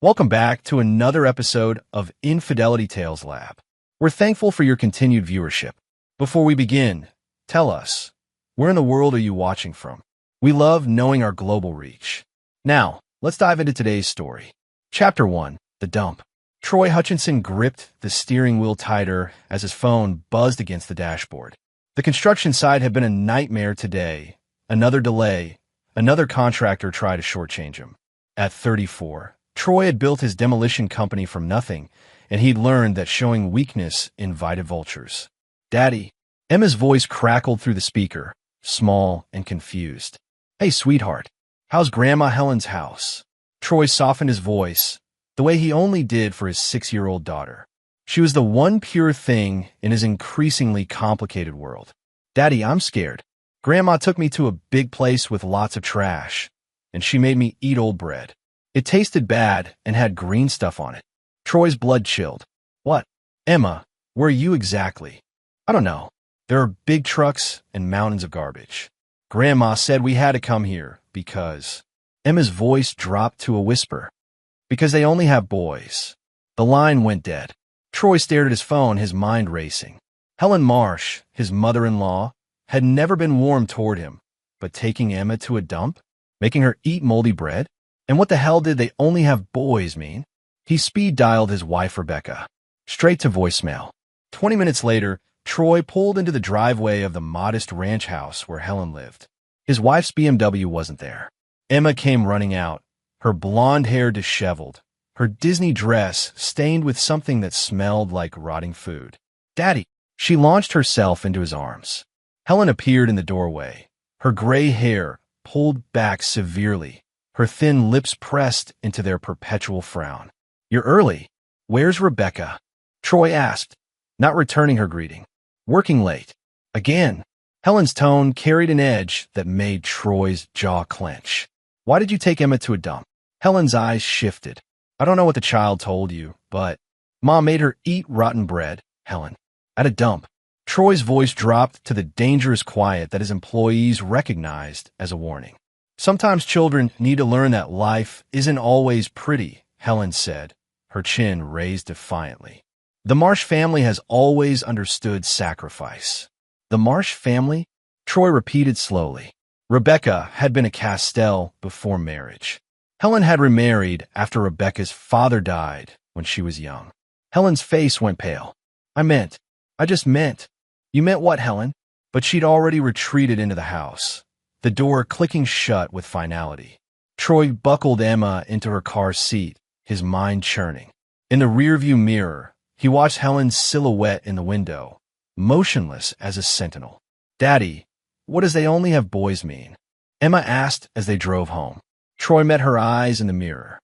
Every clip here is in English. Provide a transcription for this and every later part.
Welcome back to another episode of Infidelity Tales Lab. We're thankful for your continued viewership. Before we begin, tell us, where in the world are you watching from? We love knowing our global reach. Now, let's dive into today's story. Chapter 1, The Dump. Troy Hutchinson gripped the steering wheel tighter as his phone buzzed against the dashboard. The construction site had been a nightmare today. Another delay. Another contractor tried to shortchange him. At 34, Troy had built his demolition company from nothing, and he'd learned that showing weakness invited vultures. "Daddy." Emma's voice crackled through the speaker, small and confused. "Hey, sweetheart, how's Grandma Helen's house?" Troy softened his voice, the way he only did for his 6-year-old daughter. She was the one pure thing in his increasingly complicated world. "Daddy, I'm scared. Grandma took me to a big place with lots of trash, and she made me eat old bread. It tasted bad and had green stuff on it." Troy's blood chilled. "What? Emma, where are you exactly?" "I don't know. There are big trucks and mountains of garbage. Grandma said we had to come here because—" Emma's voice dropped to a whisper. "Because they only have boys." The line went dead. Troy stared at his phone, his mind racing. Helen Marsh, his mother-in-law, had never been warm toward him, but taking Emma to a dump? Making her eat moldy bread? And what the hell did they only have boys mean? He speed-dialed his wife, Rebecca. Straight to voicemail. 20 minutes later, Troy pulled into the driveway of the modest ranch house where Helen lived. His wife's BMW wasn't there. Emma came running out, her blonde hair disheveled, her Disney dress stained with something that smelled like rotting food. "Daddy!" She launched herself into his arms. Helen appeared in the doorway, her gray hair pulled back severely, her thin lips pressed into their perpetual frown. "You're early. Where's Rebecca?" Troy asked, not returning her greeting. "Working late. Again." Helen's tone carried an edge that made Troy's jaw clench. "Why did you take Emma to a dump?" Helen's eyes shifted. "I don't know what the child told you, but Mom made her eat rotten bread, Helen. At a dump." Troy's voice dropped to the dangerous quiet that his employees recognized as a warning. "Sometimes children need to learn that life isn't always pretty," Helen said, her chin raised defiantly. "The Marsh family has always understood sacrifice." "The Marsh family?" Troy repeated slowly. Rebecca had been a Castell before marriage. Helen had remarried after Rebecca's father died when she was young. Helen's face went pale. I just meant." "You meant what, Helen?" But she'd already retreated into the house, the door clicking shut with finality. Troy buckled Emma into her car seat, his mind churning. In the rearview mirror, he watched Helen's silhouette in the window, motionless as a sentinel. "Daddy, what does they only have boys mean?" Emma asked as they drove home. Troy met her eyes in the mirror.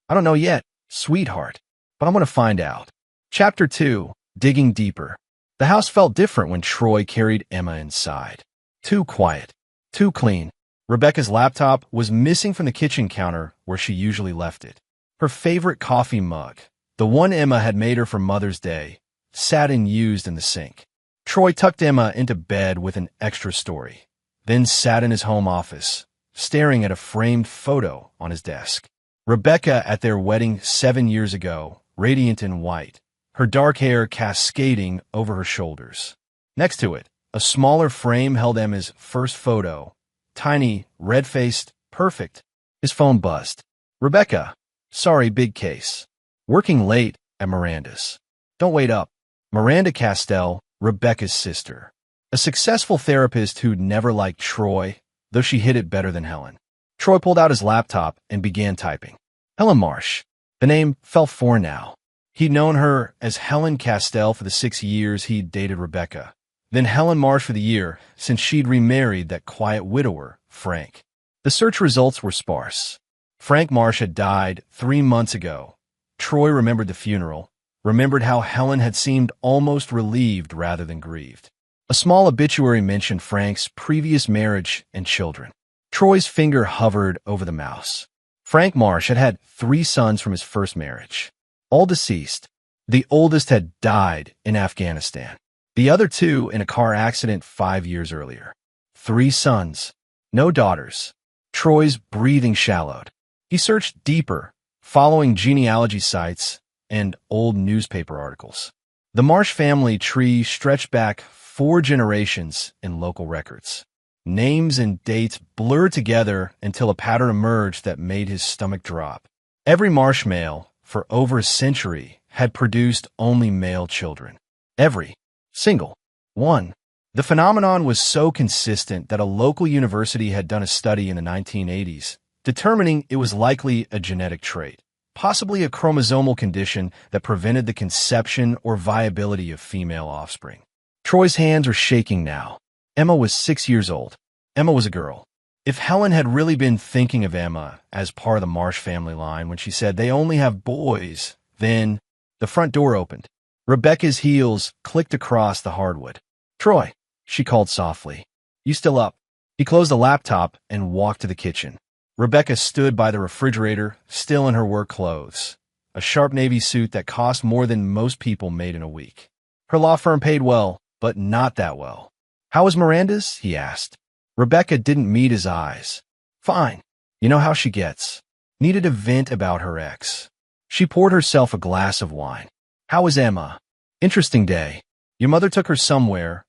"I don't know yet, sweetheart, but I'm going to find out." Chapter 2, Digging Deeper. The house felt different when Troy carried Emma inside. Too quiet. Too clean. Rebecca's laptop was missing from the kitchen counter where she usually left it. Her favorite coffee mug, the one Emma had made her for Mother's Day, sat unused in the sink. Troy tucked Emma into bed with an extra story, then sat in his home office, staring at a framed photo on his desk. Rebecca at their wedding 7 years ago, radiant in white, her dark hair cascading over her shoulders. Next to it, a smaller frame held Emma's first photo, tiny, red-faced, perfect. His phone buzzed. "Rebecca, sorry, big case. Working late at Miranda's. Don't wait up." Miranda Castell, Rebecca's sister. A successful therapist who'd never liked Troy, though she hid it better than Helen. Troy pulled out his laptop and began typing. Helen Marsh. The name felt foreign now. He'd known her as Helen Castell for the 6 years he'd dated Rebecca, then Helen Marsh for the year since she'd remarried that quiet widower, Frank. The search results were sparse. Frank Marsh had died 3 months ago. Troy remembered the funeral, remembered how Helen had seemed almost relieved rather than grieved. A small obituary mentioned Frank's previous marriage and children. Troy's finger hovered over the mouse. Frank Marsh had had 3 sons from his first marriage, all deceased. The oldest had died in Afghanistan. The other 2 in a car accident 5 years earlier. 3 sons, no daughters. Troy's breathing shallowed. He searched deeper, following genealogy sites and old newspaper articles. The Marsh family tree stretched back 4 generations in local records. Names and dates blurred together until a pattern emerged that made his stomach drop. Every Marsh male, for over a century, had produced only male children. Every single one. The phenomenon was so consistent that a local university had done a study in the 1980s, determining it was likely a genetic trait, possibly a chromosomal condition that prevented the conception or viability of female offspring. Troy's hands are shaking now. Emma was 6 years old. Emma was a girl. If Helen had really been thinking of Emma as part of the Marsh family line when she said they only have boys, then the front door opened. Rebecca's heels clicked across the hardwood. "Troy," she called softly. "You still up?" He closed the laptop and walked to the kitchen. Rebecca stood by the refrigerator, still in her work clothes, a sharp navy suit that cost more than most people made in a week. Her law firm paid well, but not that well. "How was Miranda's?" he asked. Rebecca didn't meet his eyes. "Fine. You know how she gets. Needed a vent about her ex." She poured herself a glass of wine. "How was Emma?" "Interesting day. Your mother took her somewhere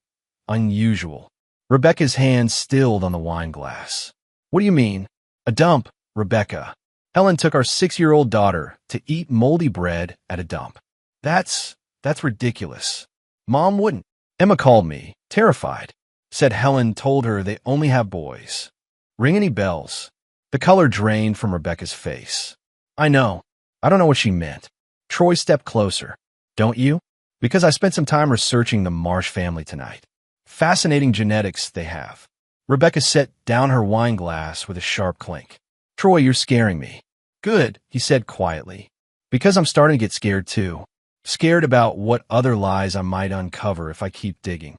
unusual." Rebecca's hand stilled on the wine glass. "What do you mean?" "A dump, Rebecca. Helen took our 6-year-old daughter to eat moldy bread at a dump." That's ridiculous. Mom wouldn't." "Emma called me, terrified. Said Helen told her they only have boys." "Ring any bells?" The color drained from Rebecca's face. "I know. I don't know what she meant." Troy stepped closer. "Don't you?" "Because I spent some time researching the Marsh family tonight. Fascinating genetics they have." Rebecca set down her wine glass with a sharp clink. "Troy, you're scaring me." "Good," he said quietly. "Because I'm starting to get scared too. Scared about what other lies I might uncover if I keep digging."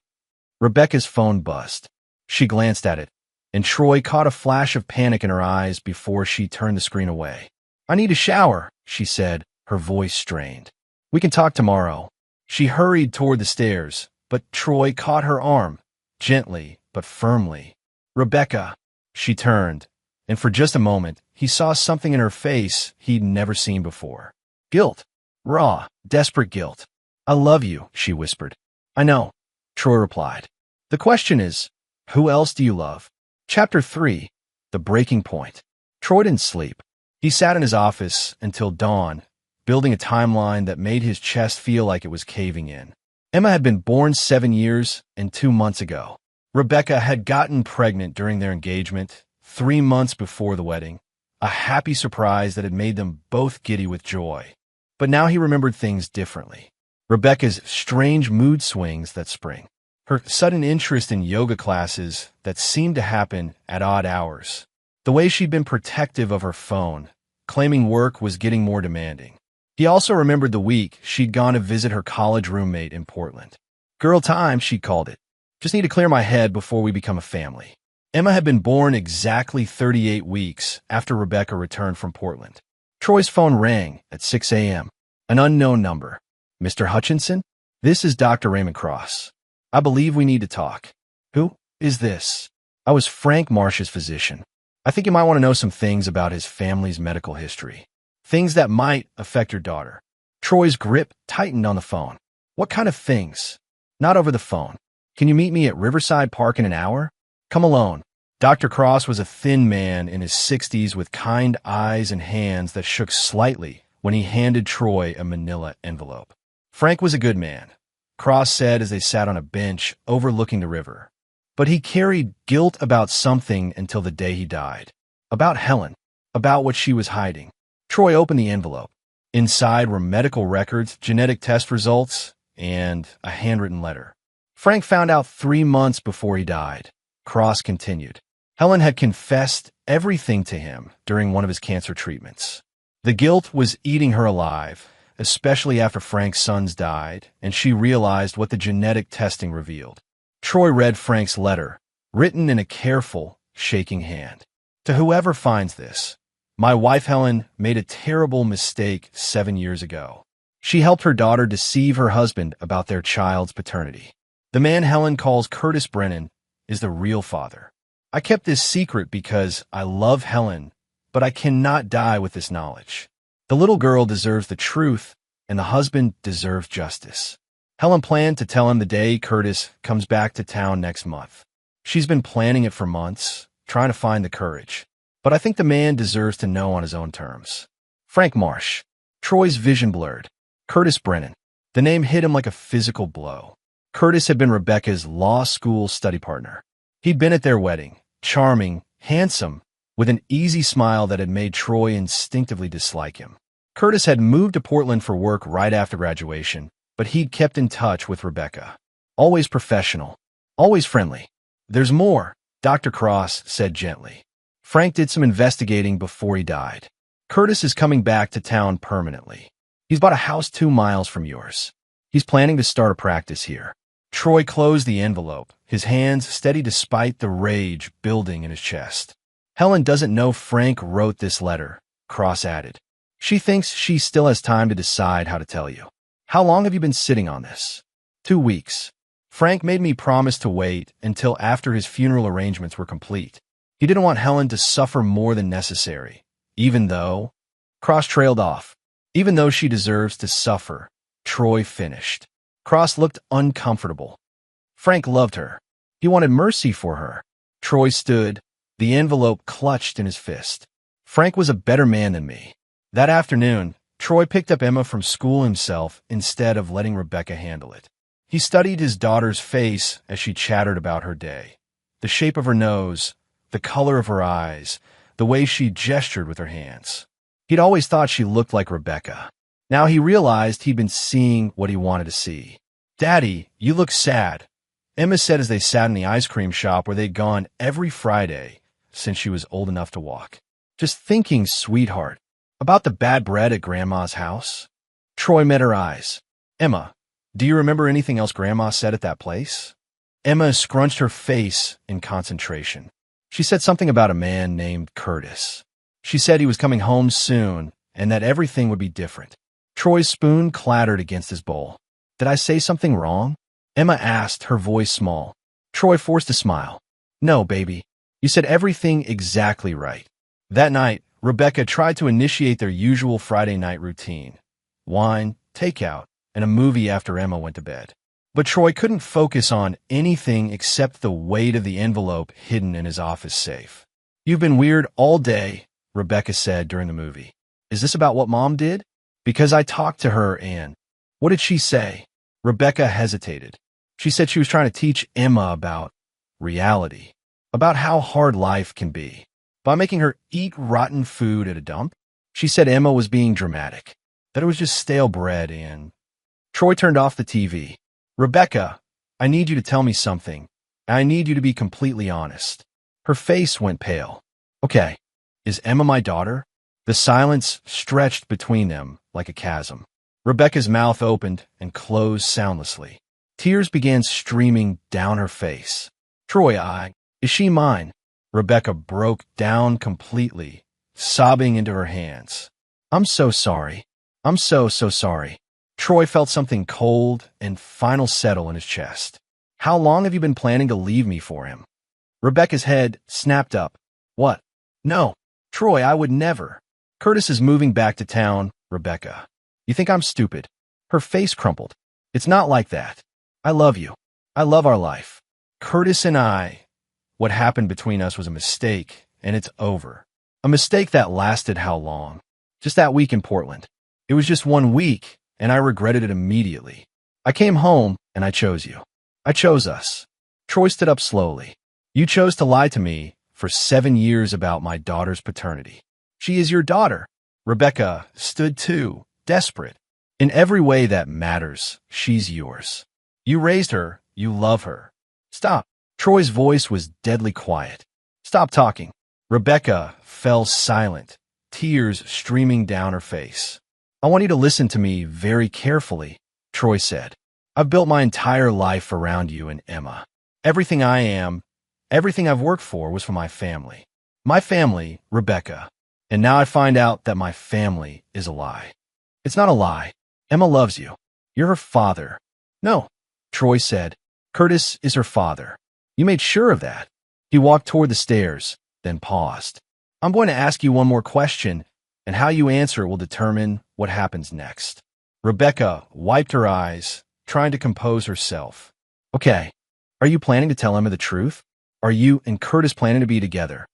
Rebecca's phone buzzed. She glanced at it, and Troy caught a flash of panic in her eyes before she turned the screen away. "I need a shower," she said, her voice strained. "We can talk tomorrow." She hurried toward the stairs, but Troy caught her arm, gently but firmly. "Rebecca." She turned, and for just a moment, he saw something in her face he'd never seen before. Guilt. Raw, desperate guilt. "I love you," she whispered. "I know," Troy replied. "The question is, who else do you love?" Chapter 3. The Breaking Point. Troy didn't sleep. He sat in his office until dawn, building a timeline that made his chest feel like it was caving in. Emma had been born 7 years and 2 months ago. Rebecca had gotten pregnant during their engagement, 3 months before the wedding, a happy surprise that had made them both giddy with joy. But now he remembered things differently. Rebecca's strange mood swings that spring. Her sudden interest in yoga classes that seemed to happen at odd hours. The way she'd been protective of her phone, claiming work was getting more demanding. He also remembered the week she'd gone to visit her college roommate in Portland. Girl time, she called it. Just need to clear my head before we become a family. Emma had been born exactly 38 weeks after Rebecca returned from Portland. Troy's phone rang at 6 a.m. An unknown number. "Mr. Hutchinson? This is Dr. Raymond Cross. I believe we need to talk." "Who is this?" "I was Frank Marsh's physician. I think you might want to know some things about his family's medical history. Things that might affect your daughter." Troy's grip tightened on the phone. "What kind of things?" "Not over the phone. Can you meet me at Riverside Park in an hour?" "Come alone." Dr. Cross was a thin man in his 60s with kind eyes and hands that shook slightly when he handed Troy a manila envelope. Frank was a good man, Cross said as they sat on a bench overlooking the river. But he carried guilt about something until the day he died. About Helen. About what she was hiding. Troy opened the envelope. Inside were medical records, genetic test results, and a handwritten letter. Frank found out 3 months before he died. Cross continued. Helen had confessed everything to him during one of his cancer treatments. The guilt was eating her alive, especially after Frank's sons died, and she realized what the genetic testing revealed. Troy read Frank's letter, written in a careful, shaking hand. "To whoever finds this, my wife Helen made a terrible mistake 7 years ago. She helped her daughter deceive her husband about their child's paternity. The man Helen calls Curtis Brennan is the real father. I kept this secret because I love Helen, but I cannot die with this knowledge. The little girl deserves the truth, and the husband deserves justice. Helen planned to tell him the day Curtis comes back to town next month. She's been planning it for months, trying to find the courage. But I think the man deserves to know on his own terms. Frank Marsh. Troy's vision blurred. Curtis Brennan. The name hit him like a physical blow. Curtis had been Rebecca's law school study partner. He'd been at their wedding, charming, handsome, with an easy smile that had made Troy instinctively dislike him. Curtis had moved to Portland for work right after graduation, but he'd kept in touch with Rebecca. Always professional, always friendly. "There's more," Dr. Cross said gently. "Frank did some investigating before he died. Curtis is coming back to town permanently. He's bought a house 2 miles from yours. He's planning to start a practice here." Troy closed the envelope, his hands steady despite the rage building in his chest. "Helen doesn't know Frank wrote this letter," Cross added. "She thinks she still has time to decide how to tell you." "How long have you been sitting on this?" 2 weeks. Frank made me promise to wait until after his funeral arrangements were complete. He didn't want Helen to suffer more than necessary, even though— Cross trailed off. "Even though she deserves to suffer," Troy finished. Cross looked uncomfortable. Frank loved her. He wanted mercy for her. Troy stood, the envelope clutched in his fist. "Frank was a better man than me." That afternoon, Troy picked up Emma from school himself instead of letting Rebecca handle it. He studied his daughter's face as she chattered about her day. The shape of her nose, the color of her eyes, the way she gestured with her hands. He'd always thought she looked like Rebecca. Now he realized he'd been seeing what he wanted to see. "Daddy, you look sad," Emma said as they sat in the ice cream shop where they'd gone every Friday since she was old enough to walk. "Just thinking, sweetheart, about the bad bread at Grandma's house." Troy met her eyes. "Emma, do you remember anything else Grandma said at that place?" Emma scrunched her face in concentration. "She said something about a man named Curtis. She said he was coming home soon and that everything would be different." Troy's spoon clattered against his bowl. "Did I say something wrong?" Emma asked, her voice small. Troy forced a smile. "No, baby. You said everything exactly right." That night, Rebecca tried to initiate their usual Friday night routine. Wine, takeout, and a movie after Emma went to bed. But Troy couldn't focus on anything except the weight of the envelope hidden in his office safe. "You've been weird all day," Rebecca said during the movie. "Is this about what Mom did?" "Because I talked to her and—" "What did she say?" Rebecca hesitated. "She said she was trying to teach Emma about reality, about how hard life can be, by making her eat rotten food at a dump. She said Emma was being dramatic, that it was just stale bread and—" Troy turned off the TV. "Rebecca, I need you to tell me something. I need you to be completely honest." Her face went pale. "Okay, is Emma my daughter?" The silence stretched between them like a chasm. Rebecca's mouth opened and closed soundlessly. Tears began streaming down her face. "Troy, is she mine?" Rebecca broke down completely, sobbing into her hands. "I'm so sorry. I'm so sorry." Troy felt something cold and final settle in his chest. "How long have you been planning to leave me for him?" Rebecca's head snapped up. "What? No. Troy, I would never." "Curtis is moving back to town, Rebecca. You think I'm stupid?" Her face crumpled. "It's not like that. I love you. I love our life. Curtis and what happened between us was a mistake, and it's over." A mistake that lasted how long? Just that week in Portland. It was just 1 week, and I regretted it immediately. I came home, and I chose you. I chose us. Troy stood up slowly. "You chose to lie to me for 7 years about my daughter's paternity. She is your daughter." Rebecca stood too, desperate. "In every way that matters, she's yours. You raised her. You love her. Stop." Troy's voice was deadly quiet. "Stop talking." Rebecca fell silent, tears streaming down her face. "I want you to listen to me very carefully," Troy said. "I've built my entire life around you and Emma. Everything I am, everything I've worked for was for my family. My family, Rebecca. And now I find out that my family is a lie." "It's not a lie. Emma loves you. You're her father." "No," Troy said. "Curtis is her father. You made sure of that." He walked toward the stairs, then paused. "I'm going to ask you one more question. and how you answer will determine what happens next. Rebecca wiped her eyes, trying to compose herself. Okay, are you planning to tell Emma the truth? Are you and Curtis planning to be together?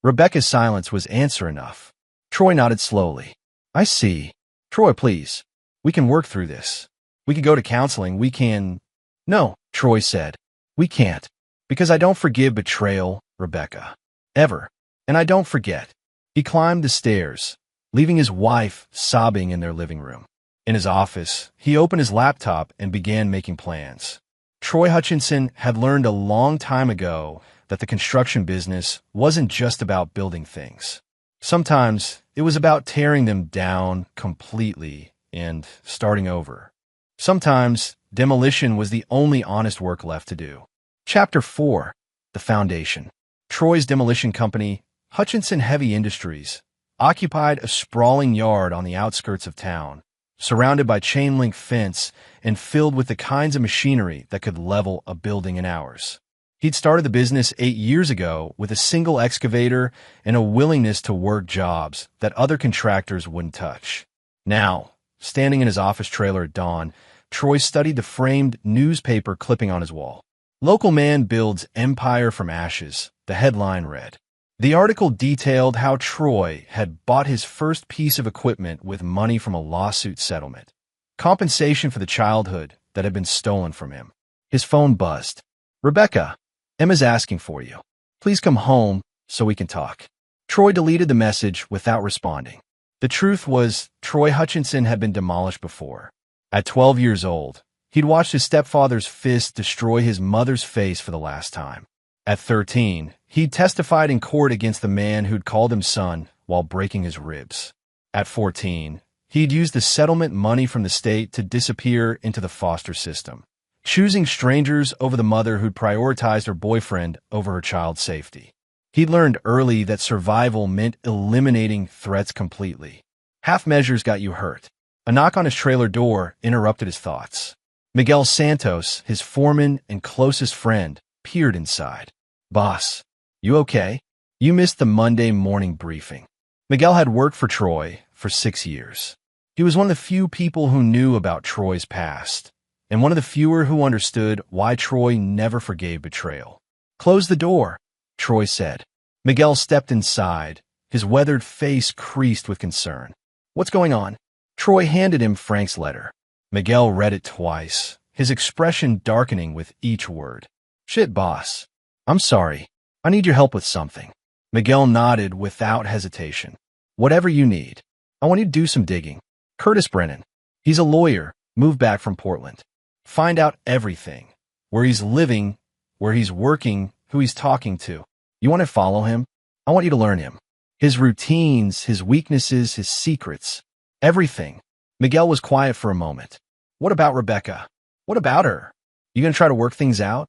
Rebecca's silence was answer enough. Troy nodded slowly. I see. Troy, please. We can work through this. We could go to counseling. We can... No, Troy said. We can't. Because I don't forgive betrayal, Rebecca. Ever. And I don't forget. He climbed the stairs, leaving his wife sobbing in their living room. In his office, he opened his laptop and began making plans. Troy Hutchinson had learned a long time ago that the construction business wasn't just about building things. Sometimes it was about tearing them down completely and starting over. Sometimes demolition was the only honest work left to do. Chapter 4. The Foundation. Troy's demolition company, Hutchinson Heavy Industries, occupied a sprawling yard on the outskirts of town, surrounded by chain-link fence and filled with the kinds of machinery that could level a building in hours. He'd started the business 8 years ago with a single excavator and a willingness to work jobs that other contractors wouldn't touch. Now, standing in his office trailer at dawn, Troy studied the framed newspaper clipping on his wall. Local man builds empire from ashes, the headline read. The article detailed how Troy had bought his first piece of equipment with money from a lawsuit settlement, compensation for the childhood that had been stolen from him. His phone buzzed. Rebecca, Emma's asking for you. Please come home so we can talk. Troy deleted the message without responding. The truth was, Troy Hutchinson had been demolished before. At 12 years old, he'd watched his stepfather's fist destroy his mother's face for the last time. At 13, he'd testified in court against the man who'd called him son while breaking his ribs. At 14, he'd used the settlement money from the state to disappear into the foster system, choosing strangers over the mother who'd prioritized her boyfriend over her child's safety. He'd learned early that survival meant eliminating threats completely. Half measures got you hurt. A knock on his trailer door interrupted his thoughts. Miguel Santos, his foreman and closest friend, peered inside. Boss, you okay? You missed the Monday morning briefing. Miguel had worked for Troy for 6 years. He was one of the few people who knew about Troy's past, and one of the fewer who understood why Troy never forgave betrayal. Close the door, Troy said. Miguel stepped inside, his weathered face creased with concern. What's going on? Troy handed him Frank's letter. Miguel read it twice, his expression darkening with each word. Shit, boss. I'm sorry. I need your help with something. Miguel nodded without hesitation. Whatever you need. I want you to do some digging. Curtis Brennan. He's a lawyer, moved back from Portland. Find out everything. Where he's living, where he's working, who he's talking to. You want to follow him? I want you to learn him. His routines, his weaknesses, his secrets. Everything. Miguel was quiet for a moment. What about Rebecca? What about her? You gonna try to work things out?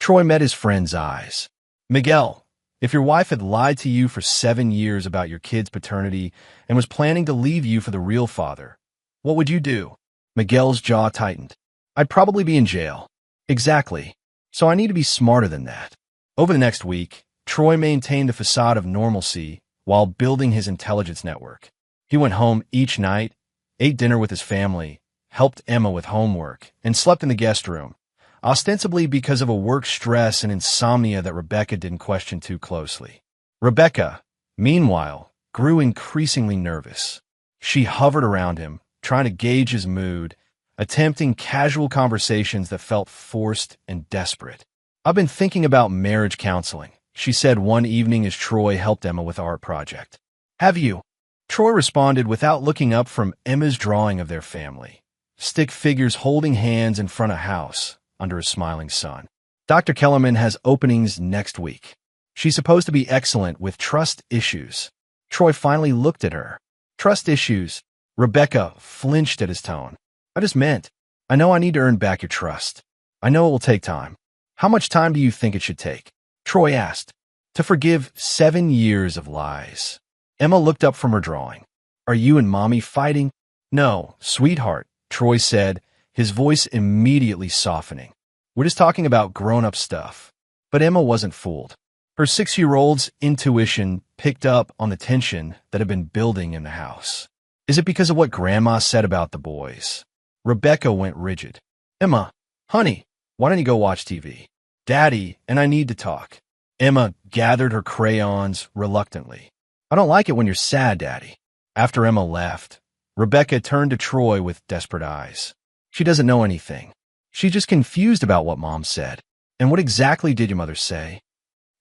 Troy met his friend's eyes. Miguel, if your wife had lied to you for 7 years about your kid's paternity and was planning to leave you for the real father, what would you do? Miguel's jaw tightened. I'd probably be in jail. Exactly. So I need to be smarter than that. Over the next week, Troy maintained a facade of normalcy while building his intelligence network. He went home each night, ate dinner with his family, helped Emma with homework, and slept in the guest room, ostensibly because of a work stress and insomnia that Rebecca didn't question too closely. Rebecca, meanwhile, grew increasingly nervous. She hovered around him, trying to gauge his mood, attempting casual conversations that felt forced and desperate. I've been thinking about marriage counseling, she said one evening as Troy helped Emma with the art project. Have you? Troy responded without looking up from Emma's drawing of their family. Stick figures holding hands in front of a house under a smiling sun. Dr. Kellerman has openings next week. She's supposed to be excellent with trust issues. Troy finally looked at her. Trust issues. Rebecca flinched at his tone. I just meant, I know I need to earn back your trust. I know it will take time. How much time do you think it should take? Troy asked. To forgive 7 years of lies. Emma looked up from her drawing. Are you and Mommy fighting? No, sweetheart, Troy said, his voice immediately softening. We're just talking about grown-up stuff. But Emma wasn't fooled. Her 6-year-old's intuition picked up on the tension that had been building in the house. Is it because of what Grandma said about the boys? Rebecca went rigid. Emma, honey, why don't you go watch TV? Daddy and I need to talk. Emma gathered her crayons reluctantly. I don't like it when you're sad, Daddy. After Emma left, Rebecca turned to Troy with desperate eyes. She doesn't know anything. She's just confused about what Mom said. And what exactly did your mother say?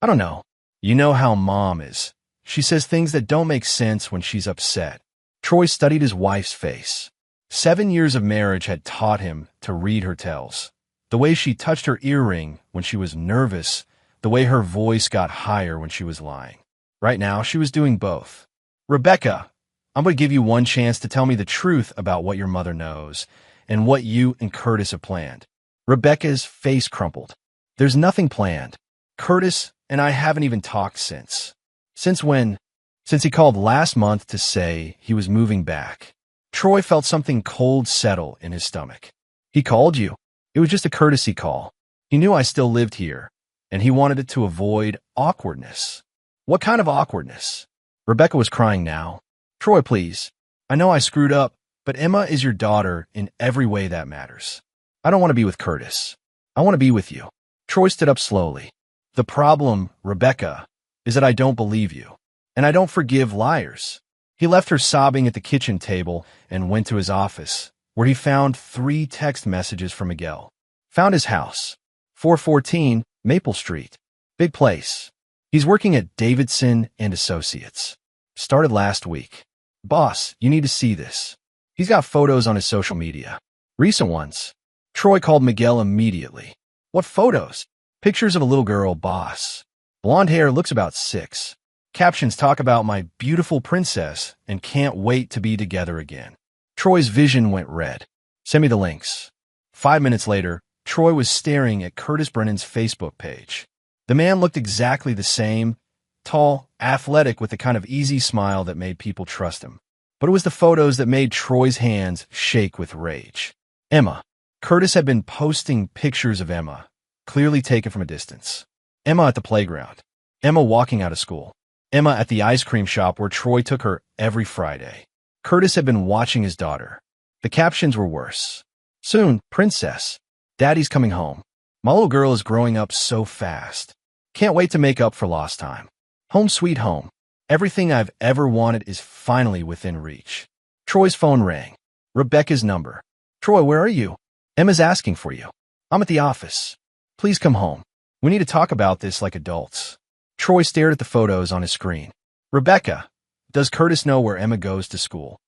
I don't know. You know how Mom is. She says things that don't make sense when she's upset. Troy studied his wife's face. 7 years of marriage had taught him to read her tells. The way she touched her earring when she was nervous, the way her voice got higher when she was lying. Right now, she was doing both. Rebecca, I'm going to give you one chance to tell me the truth about what your mother knows and what you and Curtis have planned. Rebecca's face crumpled. There's nothing planned. Curtis and I haven't even talked since. Since when? Since he called last month to say he was moving back. Troy felt something cold settle in his stomach. He called you. It was just a courtesy call. He knew I still lived here, and he wanted it to avoid awkwardness. What kind of awkwardness? Rebecca was crying now. Troy, please. I know I screwed up, but Emma is your daughter in every way that matters. I don't want to be with Curtis. I want to be with you. Troy stood up slowly. The problem, Rebecca, is that I don't believe you, and I don't forgive liars. He left her sobbing at the kitchen table and went to his office, where he found 3 text messages from Miguel. Found his house, 414 Maple Street. Big place. He's working at Davidson and Associates. Started last week. Boss, you need to see this. He's got photos on his social media. Recent ones. Troy called Miguel immediately. What photos? Pictures of a little girl, boss. Blonde hair, looks about 6. Captions talk about my beautiful princess and can't wait to be together again. Troy's vision went red. Send me the links. 5 minutes later, Troy was staring at Curtis Brennan's Facebook page. The man looked exactly the same, tall, athletic, with the kind of easy smile that made people trust him. But it was the photos that made Troy's hands shake with rage. Emma. Curtis had been posting pictures of Emma, clearly taken from a distance. Emma at the playground. Emma walking out of school. Emma at the ice cream shop where Troy took her every Friday. Curtis had been watching his daughter. The captions were worse. Soon, princess. Daddy's coming home. My little girl is growing up so fast. Can't wait to make up for lost time. Home sweet home. Everything I've ever wanted is finally within reach. Troy's phone rang. Rebecca's number. Troy, where are you? Emma's asking for you. I'm at the office. Please come home. We need to talk about this like adults. Troy stared at the photos on his screen. Rebecca, does Curtis know where Emma goes to school?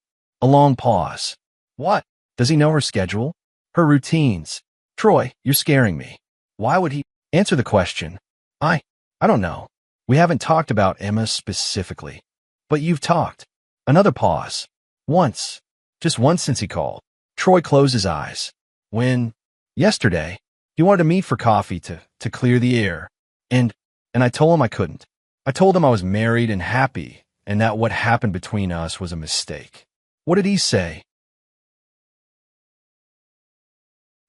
A long pause. What? Does he know her schedule? Her routines? Troy, you're scaring me. Why would he? Answer the question. I don't know. We haven't talked about Emma specifically. But you've talked. Another pause. Once. Just once since he called. Troy closed his eyes. When? Yesterday. He wanted to meet for coffee to clear the air. And I told him I couldn't. I told him I was married and happy, and that what happened between us was a mistake. What did he say?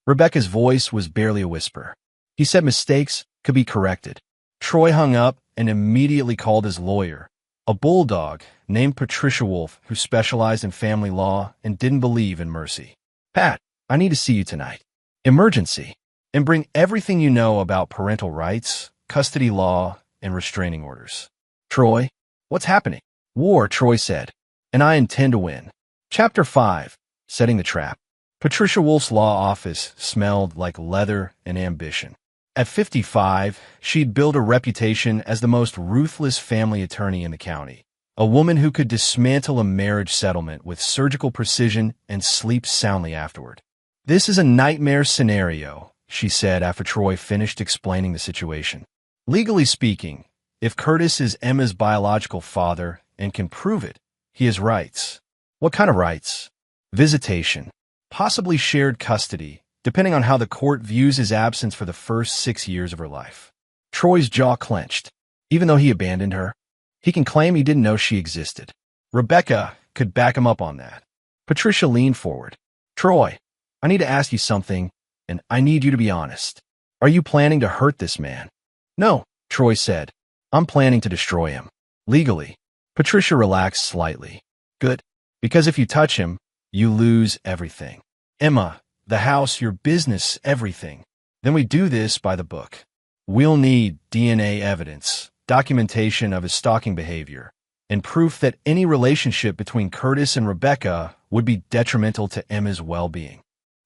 Rebecca's voice was barely a whisper. He said mistakes could be corrected. Troy hung up and immediately called his lawyer, a bulldog named Patricia Wolf, who specialized in family law and didn't believe in mercy. Pat, I need to see you tonight. Emergency. And bring everything you know about parental rights, custody law, and restraining orders. Troy, what's happening? War, Troy said, and I intend to win. Chapter 5. Setting the Trap. Patricia Wolf's law office smelled like leather and ambition. At 55, she'd built a reputation as the most ruthless family attorney in the county, a woman who could dismantle a marriage settlement with surgical precision and sleep soundly afterward. This is a nightmare scenario, she said after Troy finished explaining the situation. Legally speaking, if Curtis is Emma's biological father and can prove it, he has rights. What kind of rights? Visitation, possibly shared custody, depending on how the court views his absence for the first 6 years of her life. Troy's jaw clenched. Even though he abandoned her, he can claim he didn't know she existed. Rebecca could back him up on that. Patricia leaned forward. Troy, I need to ask you something, and I need you to be honest. Are you planning to hurt this man? No, Troy said. I'm planning to destroy him. Legally. Patricia relaxed slightly. Good. Because if you touch him, you lose everything. Emma, the house, your business, everything. Then we do this by the book. We'll need DNA evidence, documentation of his stalking behavior, and proof that any relationship between Curtis and Rebecca would be detrimental to Emma's well-being.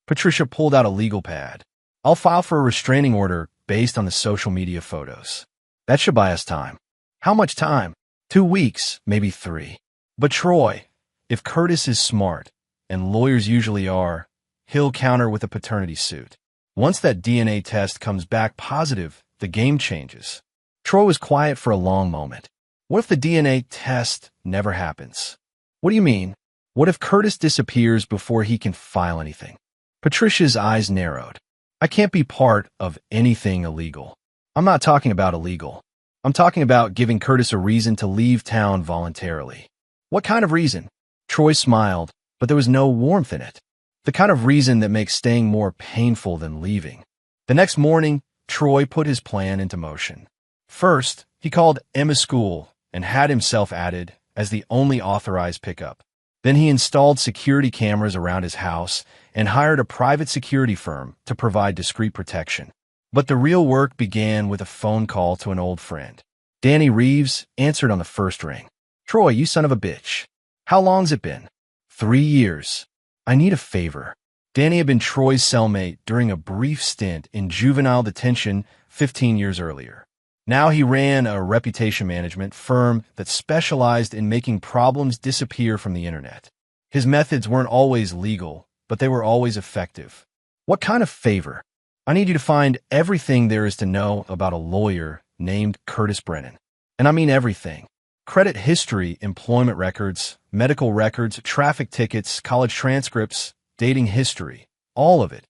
Patricia pulled out a legal pad. I'll file for a restraining order based on the social media photos. That should buy us time. How much time? 2 weeks, maybe 3. But Troy, if Curtis is smart, and lawyers usually are, he'll counter with a paternity suit. Once that DNA test comes back positive, the game changes. Troy was quiet for a long moment. What if the DNA test never happens? What do you mean? What if Curtis disappears before he can file anything? Patricia's eyes narrowed. I can't be part of anything illegal. I'm not talking about illegal. I'm talking about giving Curtis a reason to leave town voluntarily. What kind of reason? Troy smiled, but there was no warmth in it. The kind of reason that makes staying more painful than leaving. The next morning, Troy put his plan into motion. First, he called Emma's school and had himself added as the only authorized pickup. Then he installed security cameras around his house and hired a private security firm to provide discreet protection. But the real work began with a phone call to an old friend. Danny Reeves answered on the first ring. Troy, you son of a bitch. How long's it been? 3 years. I need a favor. Danny had been Troy's cellmate during a brief stint in juvenile detention 15 years earlier. Now he ran a reputation management firm that specialized in making problems disappear from the internet. His methods weren't always legal, but they were always effective. What kind of favor? I need you to find everything there is to know about a lawyer named Curtis Brennan. And I mean everything. Credit history, employment records, medical records, traffic tickets, college transcripts, dating history, all of it.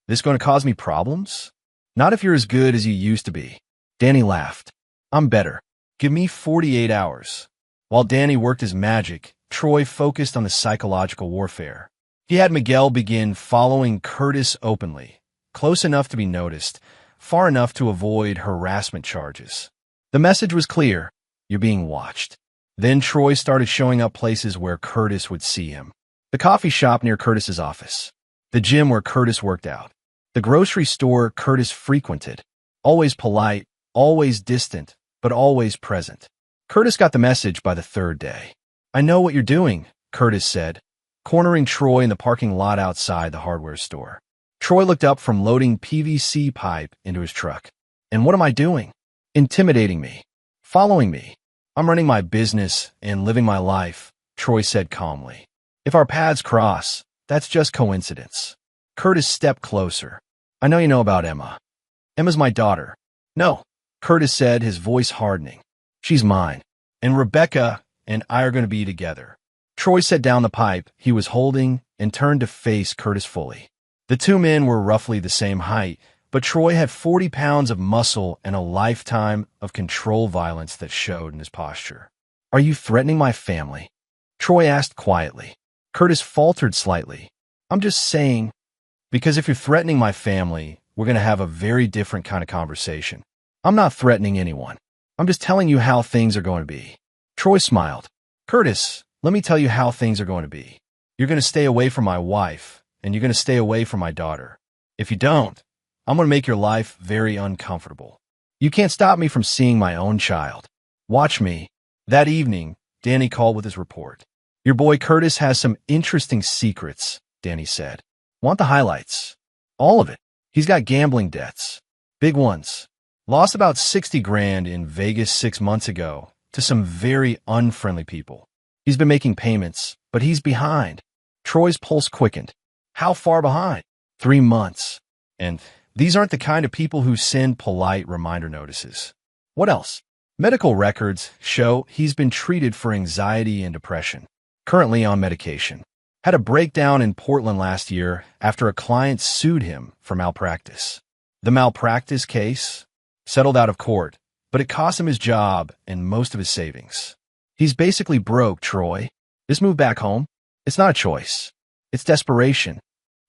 This going to cause me problems? Not if you're as good as you used to be. Danny laughed. I'm better. Give me 48 hours. While Danny worked his magic, Troy focused on the psychological warfare. He had Miguel begin following Curtis openly, close enough to be noticed, far enough to avoid harassment charges. The message was clear. You're being watched. Then Troy started showing up places where Curtis would see him. The coffee shop near Curtis's office. The gym where Curtis worked out. The grocery store Curtis frequented. Always polite, always distant, but always present. Curtis got the message by the 3rd day. I know what you're doing, Curtis said, cornering Troy in the parking lot outside the hardware store. Troy looked up from loading PVC pipe into his truck. And what am I doing? Intimidating me. Following me. I'm running my business and living my life, Troy said calmly. If our paths cross, that's just coincidence. Curtis stepped closer. I know you know about Emma. Emma's my daughter. No, Curtis said, his voice hardening. She's mine. And Rebecca and I are going to be together. Troy set down the pipe he was holding and turned to face Curtis fully. The two men were roughly the same height, but Troy had 40 pounds of muscle and a lifetime of control violence that showed in his posture. Are you threatening my family? Troy asked quietly. Curtis faltered slightly. I'm just saying, because if you're threatening my family, we're going to have a very different kind of conversation. I'm not threatening anyone. I'm just telling you how things are going to be. Troy smiled. Curtis, let me tell you how things are going to be. You're going to stay away from my wife, and you're going to stay away from my daughter. If you don't, I'm going to make your life very uncomfortable. You can't stop me from seeing my own child. Watch me. That evening, Danny called with his report. Your boy Curtis has some interesting secrets, Danny said. Want the highlights? All of it. He's got gambling debts. Big ones. Lost about 60 grand in Vegas 6 months ago to some very unfriendly people. He's been making payments, but he's behind. Troy's pulse quickened. How far behind? 3 months. And these aren't the kind of people who send polite reminder notices. What else? Medical records show he's been treated for anxiety and depression. Currently on medication. Had a breakdown in Portland last year after a client sued him for malpractice. The malpractice case settled out of court, but it cost him his job and most of his savings. He's basically broke, Troy. This move back home, it's not a choice. It's desperation.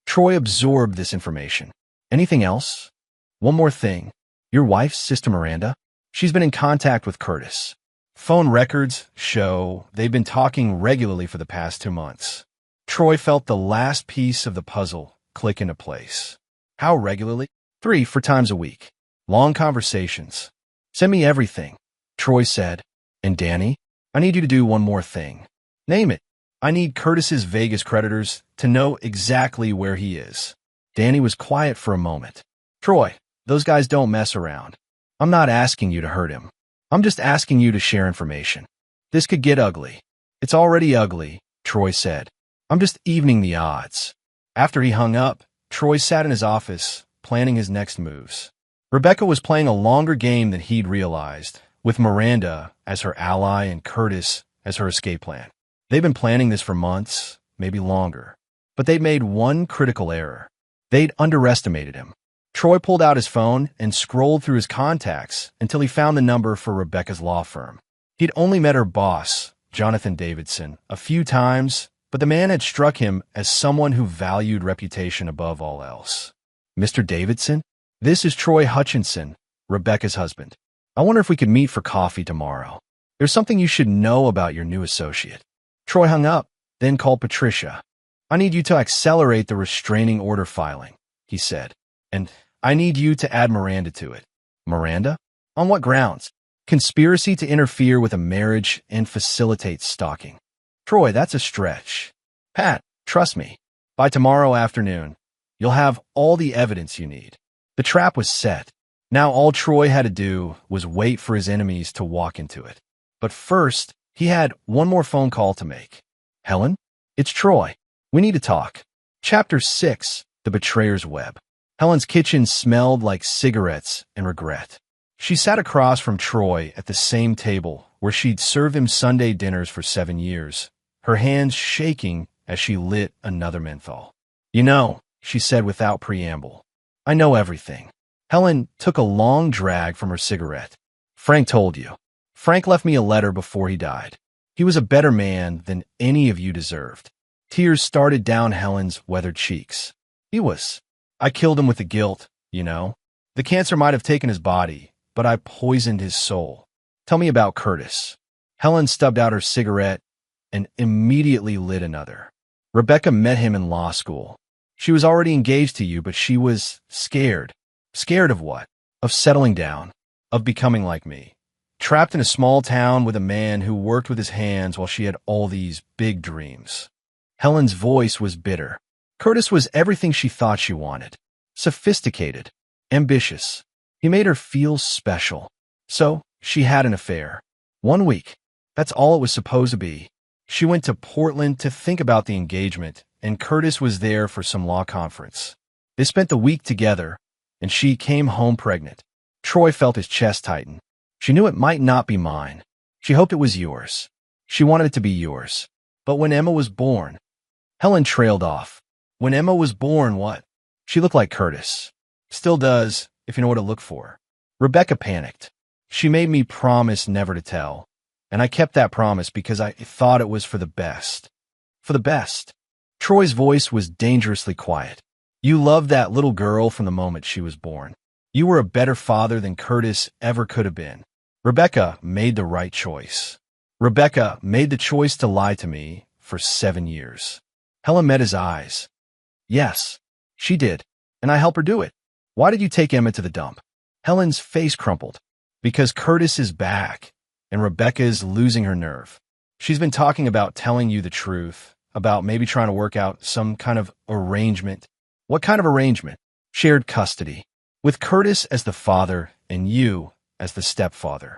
Troy absorbed this information. Anything else? One more thing. Your wife's Sister Miranda? She's been in contact with Curtis. Phone records show they've been talking regularly for the past 2 months. Troy felt the last piece of the puzzle click into place. How regularly? 3-4 times a week. Long conversations. Send me everything, Troy said. And Danny, I need you to do one more thing. Name it. I need Curtis's Vegas creditors to know exactly where he is. Danny was quiet for a moment. Troy, those guys don't mess around. I'm not asking you to hurt him. I'm just asking you to share information. This could get ugly. It's already ugly, Troy said. I'm just evening the odds. After he hung up, Troy sat in his office, planning his next moves. Rebecca was playing a longer game than he'd realized, with Miranda as her ally and Curtis as her escape plan. They'd been planning this for months, maybe longer. But they'd made one critical error. They'd underestimated him. Troy pulled out his phone and scrolled through his contacts until he found the number for Rebecca's law firm. He'd only met her boss, Jonathan Davidson, a few times, but the man had struck him as someone who valued reputation above all else. Mr. Davidson? This is Troy Hutchinson, Rebecca's husband. I wonder if we could meet for coffee tomorrow. There's something you should know about your new associate. Troy hung up, then called Patricia. I need you to accelerate the restraining order filing, he said. And I need you to add Miranda to it. Miranda? On what grounds? Conspiracy to interfere with a marriage and facilitate stalking. Troy, that's a stretch. Pat, trust me. By tomorrow afternoon, you'll have all the evidence you need. The trap was set. Now all Troy had to do was wait for his enemies to walk into it. But first, he had one more phone call to make. Helen? It's Troy. We need to talk. Chapter 6, The Betrayer's Web. Helen's kitchen smelled like cigarettes and regret. She sat across from Troy at the same table where she'd served him Sunday dinners for 7 years, her hands shaking as she lit another menthol. You know, she said without preamble, I know everything. Helen took a long drag from her cigarette. Frank told you. Frank left me a letter before he died. He was a better man than any of you deserved. Tears started down Helen's weathered cheeks. He was. I killed him with the guilt, you know. The cancer might have taken his body, but I poisoned his soul. Tell me about Curtis. Helen stubbed out her cigarette and immediately lit another. Rebecca met him in law school. She was already engaged to you, but she was scared. Scared of what? Of settling down. Of becoming like me. Trapped in a small town with a man who worked with his hands while she had all these big dreams. Helen's voice was bitter. Curtis was everything she thought she wanted. Sophisticated. Ambitious. He made her feel special. So, she had an affair. 1 week. That's all it was supposed to be. She went to Portland to think about the engagement, and Curtis was there for some law conference. They spent the week together, and she came home pregnant. Troy felt his chest tighten. She knew it might not be mine. She hoped it was yours. She wanted it to be yours. But when Emma was born, Helen trailed off. When Emma was born, what? She looked like Curtis. Still does, if you know what to look for. Rebecca panicked. She made me promise never to tell. And I kept that promise because I thought it was for the best. For the best. Troy's voice was dangerously quiet. You loved that little girl from the moment she was born. You were a better father than Curtis ever could have been. Rebecca made the right choice. Rebecca made the choice to lie to me for 7 years. Helen met his eyes. Yes, she did. And I helped her do it. Why did you take Emma to the dump? Helen's face crumpled. Because Curtis is back, and Rebecca is losing her nerve. She's been talking about telling you the truth, about maybe trying to work out some kind of arrangement. What kind of arrangement? Shared custody. With Curtis as the father and you as the stepfather.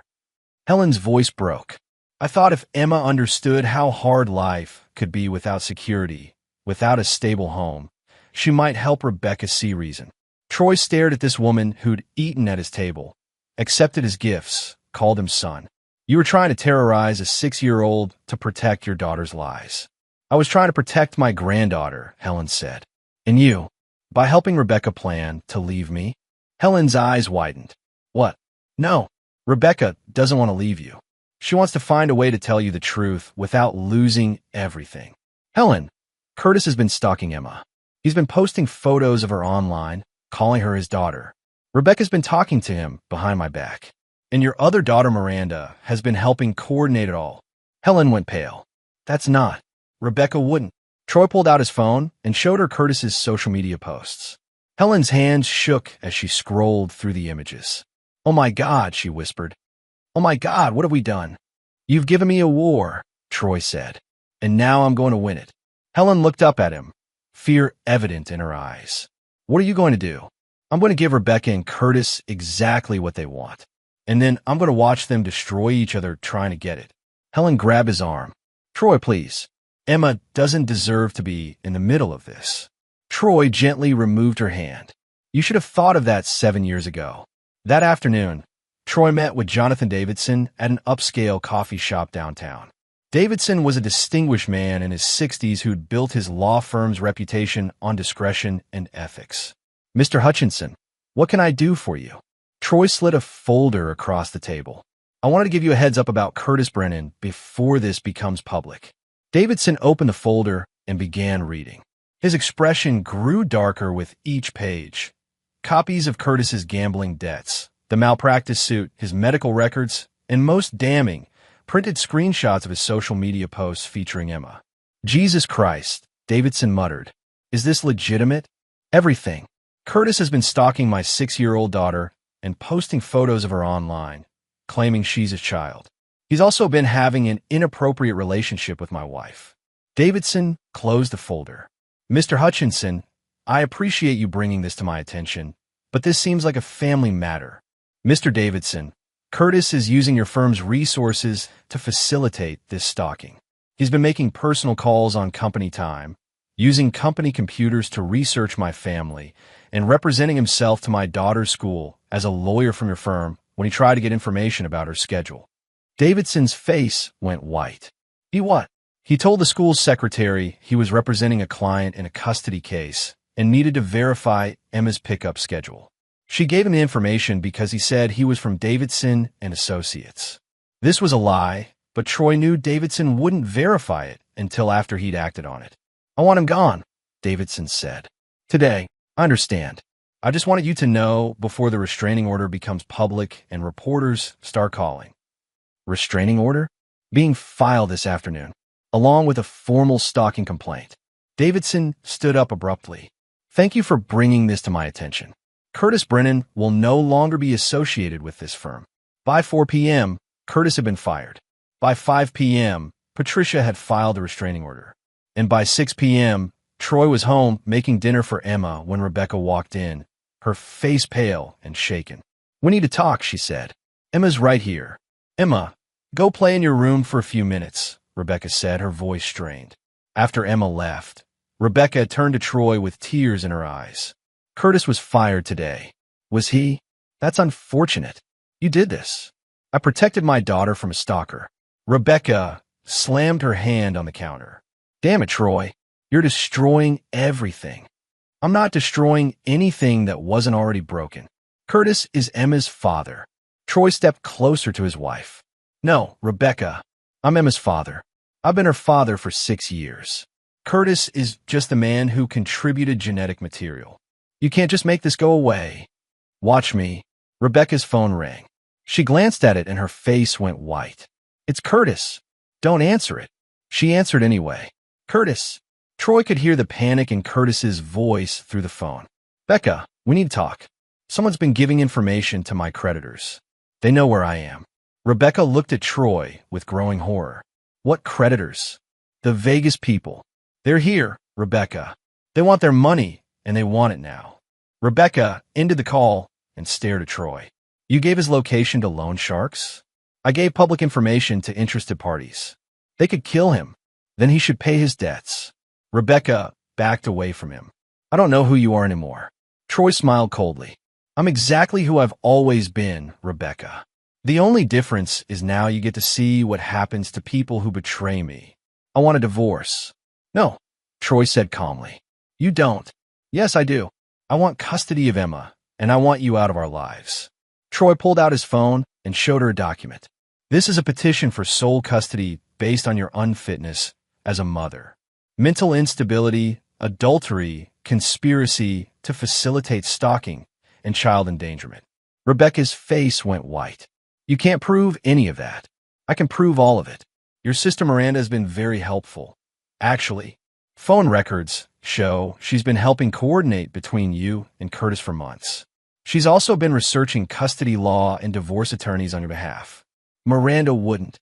Helen's voice broke. I thought if Emma understood how hard life could be without security, without a stable home, she might help Rebecca see reason. Troy stared at this woman who'd eaten at his table, accepted his gifts, called him son. You were trying to terrorize a 6-year-old to protect your daughter's lies. I was trying to protect my granddaughter, Helen said. And you, by helping Rebecca plan to leave me? Helen's eyes widened. What? No, Rebecca doesn't want to leave you. She wants to find a way to tell you the truth without losing everything. Helen, Curtis has been stalking Emma. He's been posting photos of her online, calling her his daughter. Rebecca's been talking to him behind my back. And your other daughter, Miranda, has been helping coordinate it all. Helen went pale. That's not. Rebecca wouldn't. Troy pulled out his phone and showed her Curtis's social media posts. Helen's hands shook as she scrolled through the images. Oh my God, she whispered. Oh my God, what have we done? You've given me a war, Troy said. And now I'm going to win it. Helen looked up at him, fear evident in her eyes. What are you going to do? I'm going to give Rebecca and Curtis exactly what they want. And then I'm going to watch them destroy each other trying to get it. Helen grabbed his arm. Troy, please. Emma doesn't deserve to be in the middle of this. Troy gently removed her hand. You should have thought of that 7 years ago. That afternoon, Troy met with Jonathan Davidson at an upscale coffee shop downtown. Davidson was a distinguished man in his 60s who'd built his law firm's reputation on discretion and ethics. Mr. Hutchinson, what can I do for you? Troy slid a folder across the table. I wanted to give you a heads up about Curtis Brennan before this becomes public. Davidson opened the folder and began reading. His expression grew darker with each page. Copies of Curtis's gambling debts, the malpractice suit, his medical records, and most damning, printed screenshots of his social media posts featuring Emma. Jesus Christ, Davidson muttered. Is this legitimate? Everything. Curtis has been stalking my 6-year-old daughter and posting photos of her online, claiming she's his child. He's also been having an inappropriate relationship with my wife. Davidson closed the folder. Mr. Hutchinson, I appreciate you bringing this to my attention, but this seems like a family matter. Mr. Davidson, Curtis is using your firm's resources to facilitate this stalking. He's been making personal calls on company time, using company computers to research my family, and representing himself to my daughter's school as a lawyer from your firm when he tried to get information about her schedule. Davidson's face went white. He what? He told the school's secretary he was representing a client in a custody case and needed to verify Emma's pickup schedule. She gave him the information because he said he was from Davidson and Associates. This was a lie, but Troy knew Davidson wouldn't verify it until after he'd acted on it. I want him gone, Davidson said. Today, I understand. I just wanted you to know before the restraining order becomes public and reporters start calling. Restraining order? Being filed this afternoon, along with a formal stalking complaint. Davidson stood up abruptly. Thank you for bringing this to my attention. Curtis Brennan will no longer be associated with this firm. By 4 p.m., Curtis had been fired. By 5 p.m., Patricia had filed a restraining order. And by 6 p.m., Troy was home making dinner for Emma when Rebecca walked in, her face pale and shaken. We need to talk, she said. Emma's right here. Emma, go play in your room for a few minutes, Rebecca said, her voice strained. After Emma left, Rebecca turned to Troy with tears in her eyes. Curtis was fired today. Was he? That's unfortunate. You did this. I protected my daughter from a stalker. Rebecca slammed her hand on the counter. Damn it, Troy. You're destroying everything. I'm not destroying anything that wasn't already broken. Curtis is Emma's father. Troy stepped closer to his wife. No, Rebecca. I'm Emma's father. I've been her father for 6 years. Curtis is just the man who contributed genetic material. You can't just make this go away. Watch me. Rebecca's phone rang. She glanced at it and her face went white. It's Curtis. Don't answer it. She answered anyway. Curtis. Troy could hear the panic in Curtis's voice through the phone. Becca, we need to talk. Someone's been giving information to my creditors. They know where I am. Rebecca looked at Troy with growing horror. What creditors? The Vegas people. They're here, Rebecca. They want their money, and they want it now. Rebecca ended the call and stared at Troy. You gave his location to loan sharks? I gave public information to interested parties. They could kill him. Then he should pay his debts. Rebecca backed away from him. I don't know who you are anymore. Troy smiled coldly. I'm exactly who I've always been, Rebecca. The only difference is now you get to see what happens to people who betray me. I want a divorce. No, Troy said calmly. You don't. Yes, I do. I want custody of Emma, and I want you out of our lives. Troy pulled out his phone and showed her a document. This is a petition for sole custody based on your unfitness as a mother. Mental instability, adultery, conspiracy to facilitate stalking, and child endangerment. Rebecca's face went white. You can't prove any of that. I can prove all of it. Your sister Miranda has been very helpful. Actually, phone records show she's been helping coordinate between you and Curtis for months. She's also been researching custody law and divorce attorneys on your behalf. Miranda wouldn't.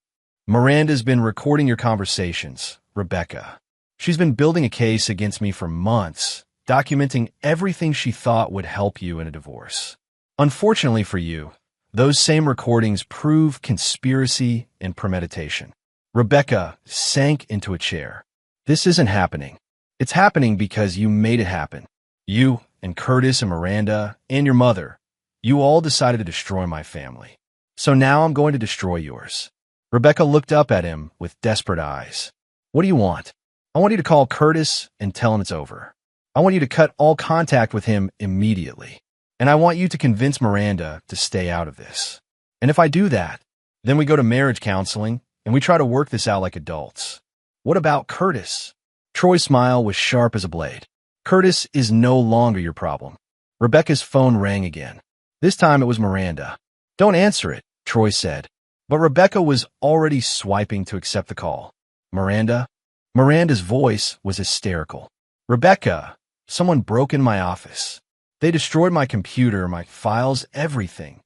Miranda's been recording your conversations, Rebecca. She's been building a case against me for months, documenting everything she thought would help you in a divorce. Unfortunately for you, those same recordings prove conspiracy and premeditation. Rebecca sank into a chair. This isn't happening. It's happening because you made it happen. You and Curtis and Miranda and your mother, you all decided to destroy my family. So now I'm going to destroy yours. Rebecca looked up at him with desperate eyes. What do you want? I want you to call Curtis and tell him it's over. I want you to cut all contact with him immediately. And I want you to convince Miranda to stay out of this. And if I do that, then we go to marriage counseling and we try to work this out like adults. What about Curtis? Troy's smile was sharp as a blade. Curtis is no longer your problem. Rebecca's phone rang again. This time it was Miranda. Don't answer it, Troy said. But Rebecca was already swiping to accept the call. Miranda? Miranda's voice was hysterical. Rebecca, someone broke in my office. They destroyed my computer, my files, everything.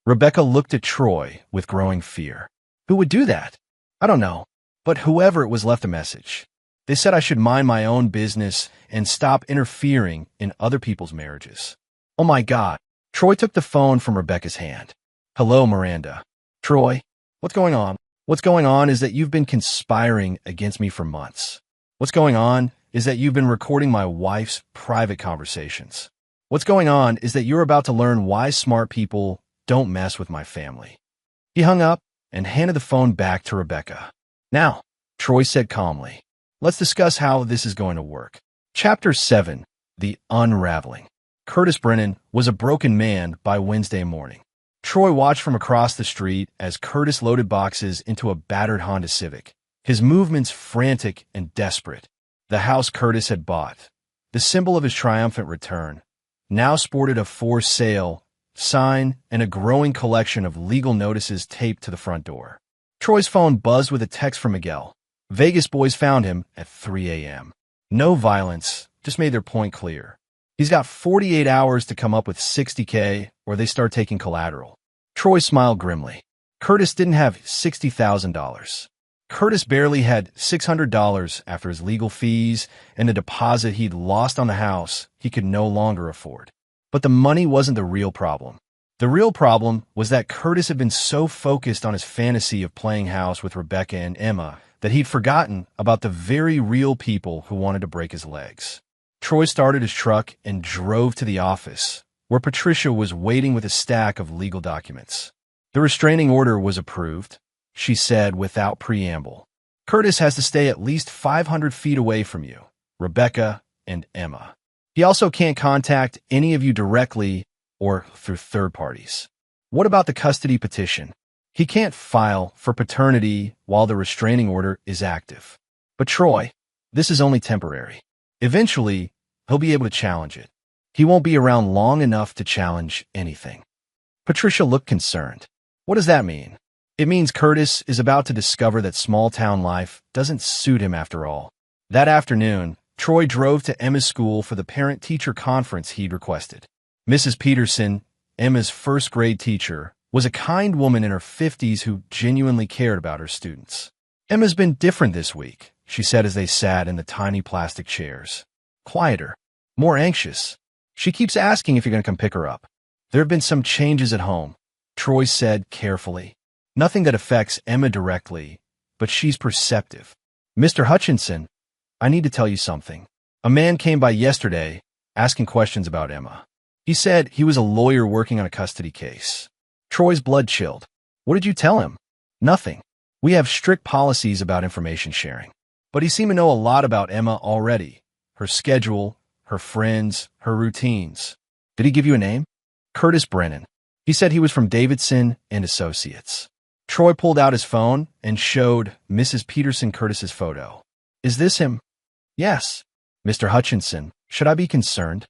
Rebecca looked at Troy with growing fear. Who would do that? I don't know, but whoever it was left a message. They said I should mind my own business and stop interfering in other people's marriages. Oh my God. Troy took the phone from Rebecca's hand. Hello, Miranda. Troy, what's going on? What's going on is that you've been conspiring against me for months. What's going on is that you've been recording my wife's private conversations. What's going on is that you're about to learn why smart people don't mess with my family. He hung up and handed the phone back to Rebecca. Now, Troy said calmly, let's discuss how this is going to work. Chapter 7, The Unraveling. Curtis Brennan was a broken man by Wednesday morning. Troy watched from across the street as Curtis loaded boxes into a battered Honda Civic, his movements frantic and desperate. The house Curtis had bought, the symbol of his triumphant return, now sported a for sale sign and a growing collection of legal notices taped to the front door. Troy's phone buzzed with a text from Miguel. Vegas boys found him at 3 a.m. No violence, just made their point clear. He's got 48 hours to come up with $60K or they start taking collateral. Troy smiled grimly. Curtis didn't have $60,000. Curtis barely had $600 after his legal fees and a deposit he'd lost on the house he could no longer afford. But the money wasn't the real problem. The real problem was that Curtis had been so focused on his fantasy of playing house with Rebecca and Emma that he'd forgotten about the very real people who wanted to break his legs. Troy started his truck and drove to the office, where Patricia was waiting with a stack of legal documents. The restraining order was approved, she said without preamble. Curtis has to stay at least 500 feet away from you, Rebecca and Emma. He also can't contact any of you directly or through third parties. What about the custody petition? He can't file for paternity while the restraining order is active. But Troy, this is only temporary. Eventually, he'll be able to challenge it. He won't be around long enough to challenge anything. Patricia looked concerned. What does that mean? It means Curtis is about to discover that small-town life doesn't suit him after all. That afternoon, Troy drove to Emma's school for the parent-teacher conference he'd requested. Mrs. Peterson, Emma's first-grade teacher, was a kind woman in her 50s who genuinely cared about her students. Emma's been different this week, she said as they sat in the tiny plastic chairs. Quieter, more anxious. She keeps asking if you're going to come pick her up. There have been some changes at home, Troy said carefully. Nothing that affects Emma directly, but she's perceptive. Mr. Hutchinson, I need to tell you something. A man came by yesterday asking questions about Emma. He said he was a lawyer working on a custody case. Troy's blood chilled. What did you tell him? Nothing. We have strict policies about information sharing. But he seemed to know a lot about Emma already. Her schedule, her friends, her routines. Did he give you a name? Curtis Brennan. He said he was from Davidson and Associates. Troy pulled out his phone and showed Mrs. Peterson Curtis's photo. Is this him? Yes. Mr. Hutchinson, should I be concerned?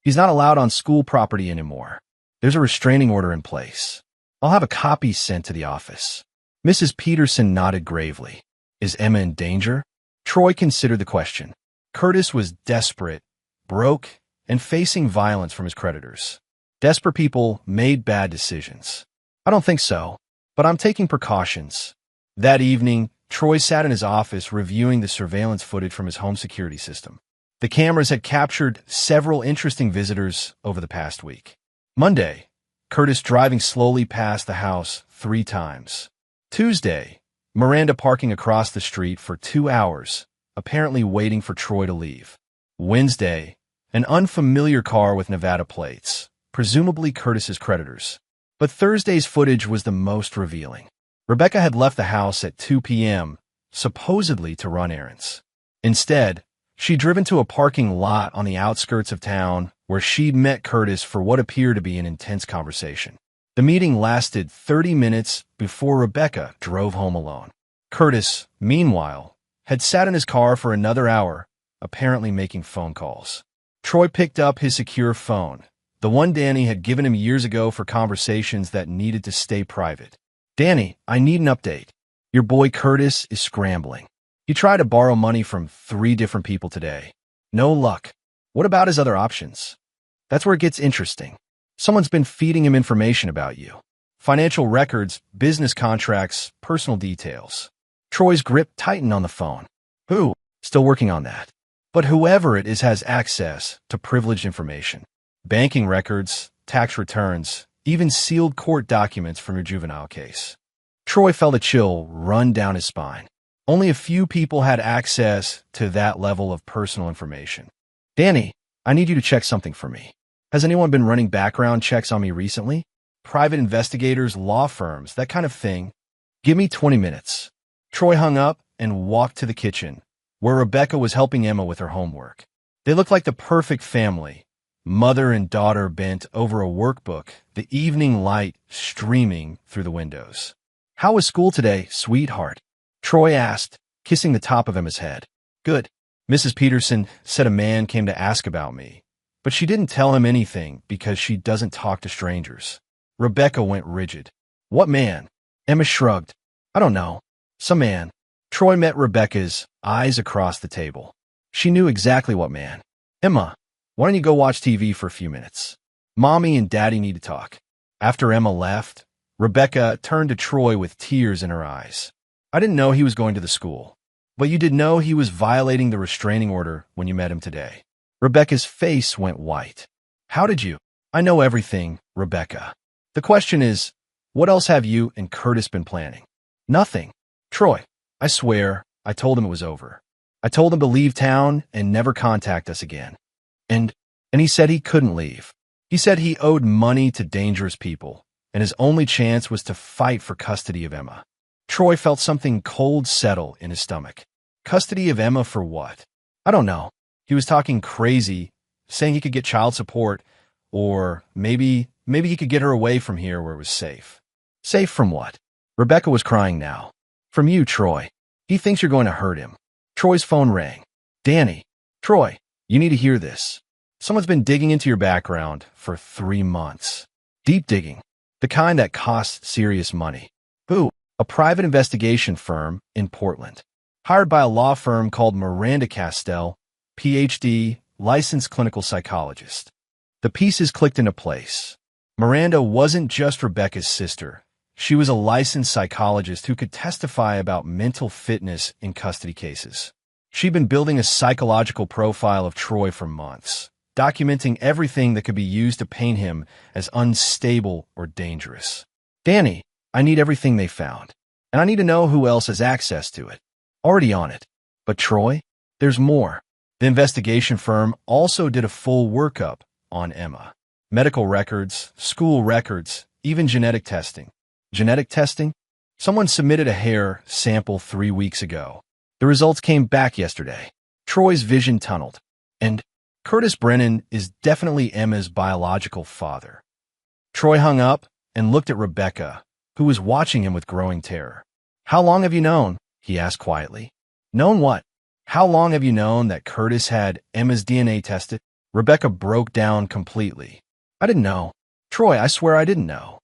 He's not allowed on school property anymore. There's a restraining order in place. I'll have a copy sent to the office. Mrs. Peterson nodded gravely. Is Emma in danger? Troy considered the question. Curtis was desperate, broke, and facing violence from his creditors. Desperate people made bad decisions. I don't think so, but I'm taking precautions. That evening, Troy sat in his office reviewing the surveillance footage from his home security system. The cameras had captured several interesting visitors over the past week. Monday, Curtis driving slowly past the house 3 times. Tuesday, Miranda parking across the street for 2 hours, apparently waiting for Troy to leave. Wednesday, an unfamiliar car with Nevada plates, presumably Curtis's creditors. But Thursday's footage was the most revealing. Rebecca had left the house at 2 p.m., supposedly to run errands. Instead, she'd driven to a parking lot on the outskirts of town where she'd met Curtis for what appeared to be an intense conversation. The meeting lasted 30 minutes before Rebecca drove home alone. Curtis, meanwhile, had sat in his car for another hour, apparently making phone calls. Troy picked up his secure phone, the one Danny had given him years ago for conversations that needed to stay private. Danny, I need an update. Your boy Curtis is scrambling. He tried to borrow money from 3 different people today. No luck. What about his other options? That's where it gets interesting. Someone's been feeding him information about you. Financial records, business contracts, personal details. Troy's grip tightened on the phone. Who? Still working on that. But whoever it is has access to privileged information. Banking records, tax returns, even sealed court documents from your juvenile case. Troy felt a chill run down his spine. Only a few people had access to that level of personal information. Danny, I need you to check something for me. Has anyone been running background checks on me recently? Private investigators, law firms, that kind of thing. Give me 20 minutes. Troy hung up and walked to the kitchen, where Rebecca was helping Emma with her homework. They looked like the perfect family. Mother and daughter bent over a workbook, the evening light streaming through the windows. How was school today, sweetheart? Troy asked, kissing the top of Emma's head. Good. Mrs. Peterson said a man came to ask about me, but she didn't tell him anything because she doesn't talk to strangers. Rebecca went rigid. What man? Emma shrugged. I don't know. Some man. Troy met Rebecca's eyes across the table. She knew exactly what man. Emma, why don't you go watch TV for a few minutes? Mommy and Daddy need to talk. After Emma left, Rebecca turned to Troy with tears in her eyes. I didn't know he was going to the school, but you did know he was violating the restraining order when you met him today. Rebecca's face went white. How did you? I know everything, Rebecca. The question is, what else have you and Curtis been planning? Nothing. Troy, I swear, I told him it was over. I told him to leave town and never contact us again. And he said he couldn't leave. He said he owed money to dangerous people, and his only chance was to fight for custody of Emma. Troy felt something cold settle in his stomach. Custody of Emma for what? I don't know. He was talking crazy, saying he could get child support, or maybe he could get her away from here where it was safe. Safe from what? Rebecca was crying now. From you, Troy. He thinks you're going to hurt him. Troy's phone rang. Danny. Troy, you need to hear this. Someone's been digging into your background for 3 months. Deep digging. The kind that costs serious money. Who? A private investigation firm in Portland. Hired by a law firm called Miranda Castell, Ph.D., licensed clinical psychologist. The pieces clicked into place. Miranda wasn't just Rebecca's sister. She was a licensed psychologist who could testify about mental fitness in custody cases. She'd been building a psychological profile of Troy for months, documenting everything that could be used to paint him as unstable or dangerous. Danny, I need everything they found, and I need to know who else has access to it. Already on it. But Troy, there's more. The investigation firm also did a full workup on Emma. Medical records, school records, even genetic testing. Genetic testing? Someone submitted a hair sample 3 weeks ago. The results came back yesterday. Troy's vision tunneled. And Curtis Brennan is definitely Emma's biological father. Troy hung up and looked at Rebecca, who was watching him with growing terror. How long have you known? He asked quietly. Known what? How long have you known that Curtis had Emma's DNA tested? Rebecca broke down completely. I didn't know. Troy, I swear I didn't know.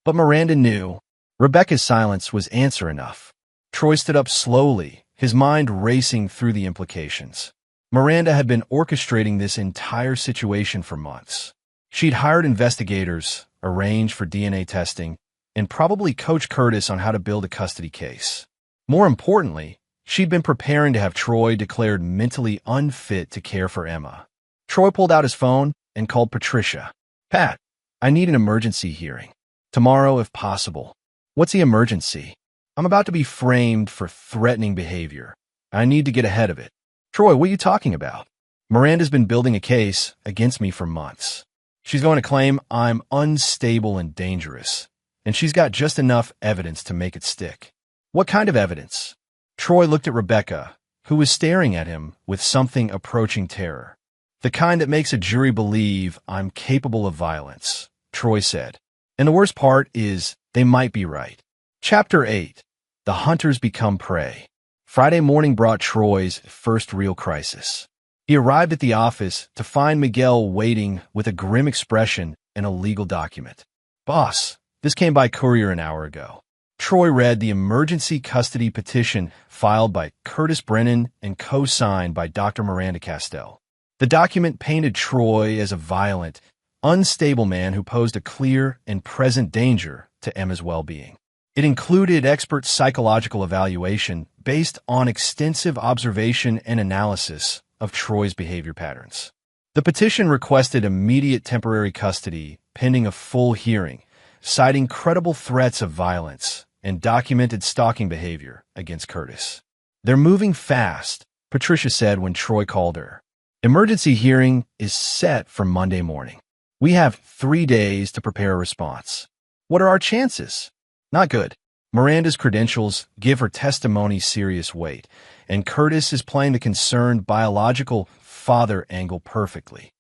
But Miranda knew. Rebecca's silence was answer enough. Troy stood up slowly, his mind racing through the implications. Miranda had been orchestrating this entire situation for months. She'd hired investigators, arranged for DNA testing, and probably coached Curtis on how to build a custody case. More importantly, she'd been preparing to have Troy declared mentally unfit to care for Emma. Troy pulled out his phone and called Patricia. "Pat, I need an emergency hearing. Tomorrow, if possible." "What's the emergency?" "I'm about to be framed for threatening behavior. I need to get ahead of it." "Troy, what are you talking about?" "Miranda's been building a case against me for months. She's going to claim I'm unstable and dangerous, and she's got just enough evidence to make it stick." "What kind of evidence?" Troy looked at Rebecca, who was staring at him with something approaching terror. "The kind that makes a jury believe I'm capable of violence," Troy said. "And the worst part is they might be right." Chapter 8. The Hunters Become Prey. Friday morning brought Troy's first real crisis. He arrived at the office to find Miguel waiting with a grim expression and a legal document. "Boss, this came by courier an hour ago." Troy read the emergency custody petition filed by Curtis Brennan and co-signed by Dr. Miranda Castell. The document painted Troy as a violent, unstable man who posed a clear and present danger to Emma's well-being. It included expert psychological evaluation based on extensive observation and analysis of Troy's behavior patterns. The petition requested immediate temporary custody pending a full hearing, citing credible threats of violence and documented stalking behavior against Curtis. "They're moving fast," Patricia said when Troy called her. "Emergency hearing is set for Monday morning. We have 3 days to prepare a response." "What are our chances?" "Not good. Miranda's credentials give her testimony serious weight, and Curtis is playing the concerned biological father angle perfectly."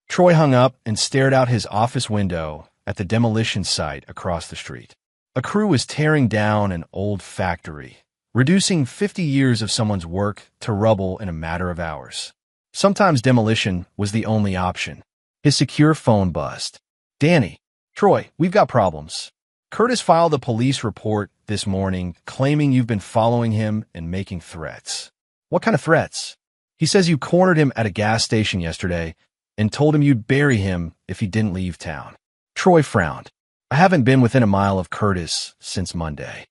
Troy hung up and stared out his office window at the demolition site across the street. A crew was tearing down an old factory, reducing 50 years of someone's work to rubble in a matter of hours. Sometimes demolition was the only option. His secure phone buzzed. "Danny." "Troy, we've got problems. Curtis filed a police report this morning claiming you've been following him and making threats." "What kind of threats?" "He says you cornered him at a gas station yesterday and told him you'd bury him if he didn't leave town." Troy frowned. "I haven't been within a mile of Curtis since Monday."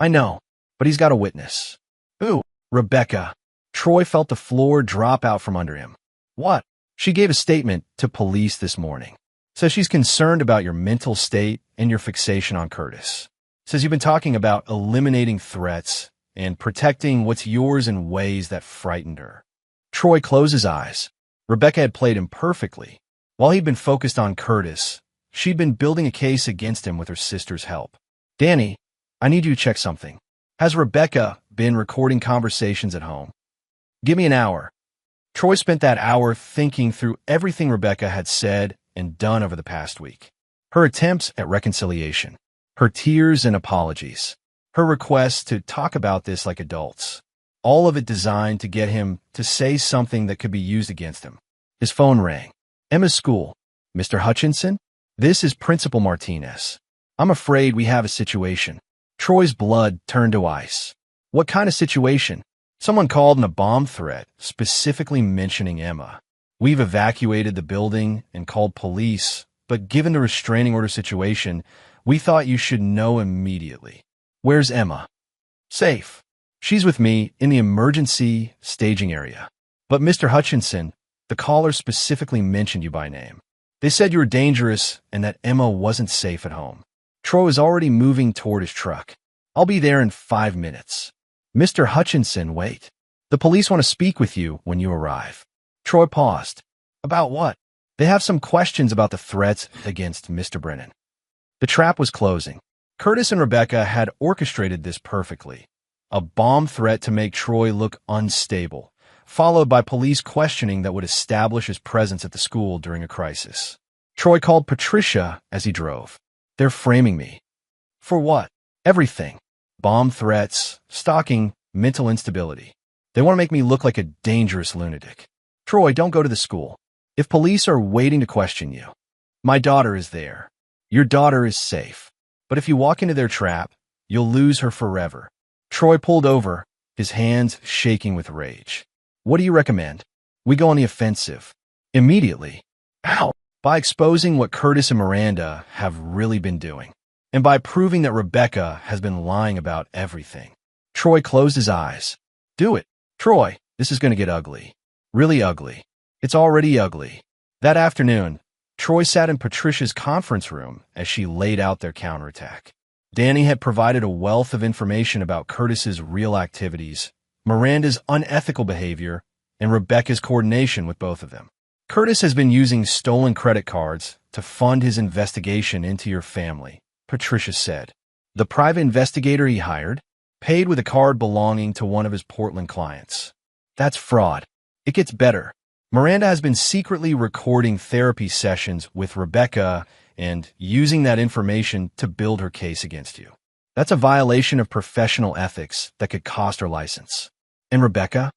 "I know, but he's got a witness." "Who?" "Rebecca." Troy felt the floor drop out from under him. "What?" "She gave a statement to police this morning. Says she's concerned about your mental state and your fixation on Curtis. Says you've been talking about eliminating threats and protecting what's yours in ways that frightened her." Troy closed his eyes. Rebecca had played him perfectly. While he'd been focused on Curtis, she'd been building a case against him with her sister's help. "Danny, I need you to check something. Has Rebecca been recording conversations at home?" "Give me an hour." Troy spent that hour thinking through everything Rebecca had said and done over the past week. Her attempts at reconciliation, her tears and apologies, her requests to talk about this like adults. All of it designed to get him to say something that could be used against him. His phone rang. "Emma's school. Mr. Hutchinson? This is Principal Martinez. I'm afraid we have a situation." Troy's blood turned to ice. "What kind of situation?" "Someone called in a bomb threat, specifically mentioning Emma. We've evacuated the building and called police, but given the restraining order situation, we thought you should know immediately." "Where's Emma?" "Safe. She's with me in the emergency staging area. But Mr. Hutchinson, the caller specifically mentioned you by name. They said you were dangerous and that Emma wasn't safe at home." Troy was already moving toward his truck. "I'll be there in 5 minutes." "Mr. Hutchinson, wait. The police want to speak with you when you arrive." Troy paused. "About what?" "They have some questions about the threats against Mr. Brennan." The trap was closing. Curtis and Rebecca had orchestrated this perfectly. A bomb threat to make Troy look unstable, followed by police questioning that would establish his presence at the school during a crisis. Troy called Patricia as he drove. "They're framing me." "For what?" "Everything. Bomb threats, stalking, mental instability. They want to make me look like a dangerous lunatic." "Troy, don't go to the school. If police are waiting to question you." "My daughter is there. Your daughter is safe." But if you walk into their trap, you'll lose her forever. Troy pulled over, his hands shaking with rage. What do you recommend? We go on the offensive. Immediately. How? By exposing what Curtis and Miranda have really been doing. And by proving that Rebecca has been lying about everything. Troy closed his eyes. Do it. Troy, this is going to get ugly. Really ugly. It's already ugly. That afternoon, Troy sat in Patricia's conference room as she laid out their counterattack. Danny had provided a wealth of information about Curtis's real activities, Miranda's unethical behavior, and Rebecca's coordination with both of them. Curtis has been using stolen credit cards to fund his investigation into your family, Patricia said. The private investigator he hired paid with a card belonging to one of his Portland clients. That's fraud. It gets better. Miranda has been secretly recording therapy sessions with Rebecca and using that information to build her case against you. That's a violation of professional ethics that could cost her license. And Rebecca?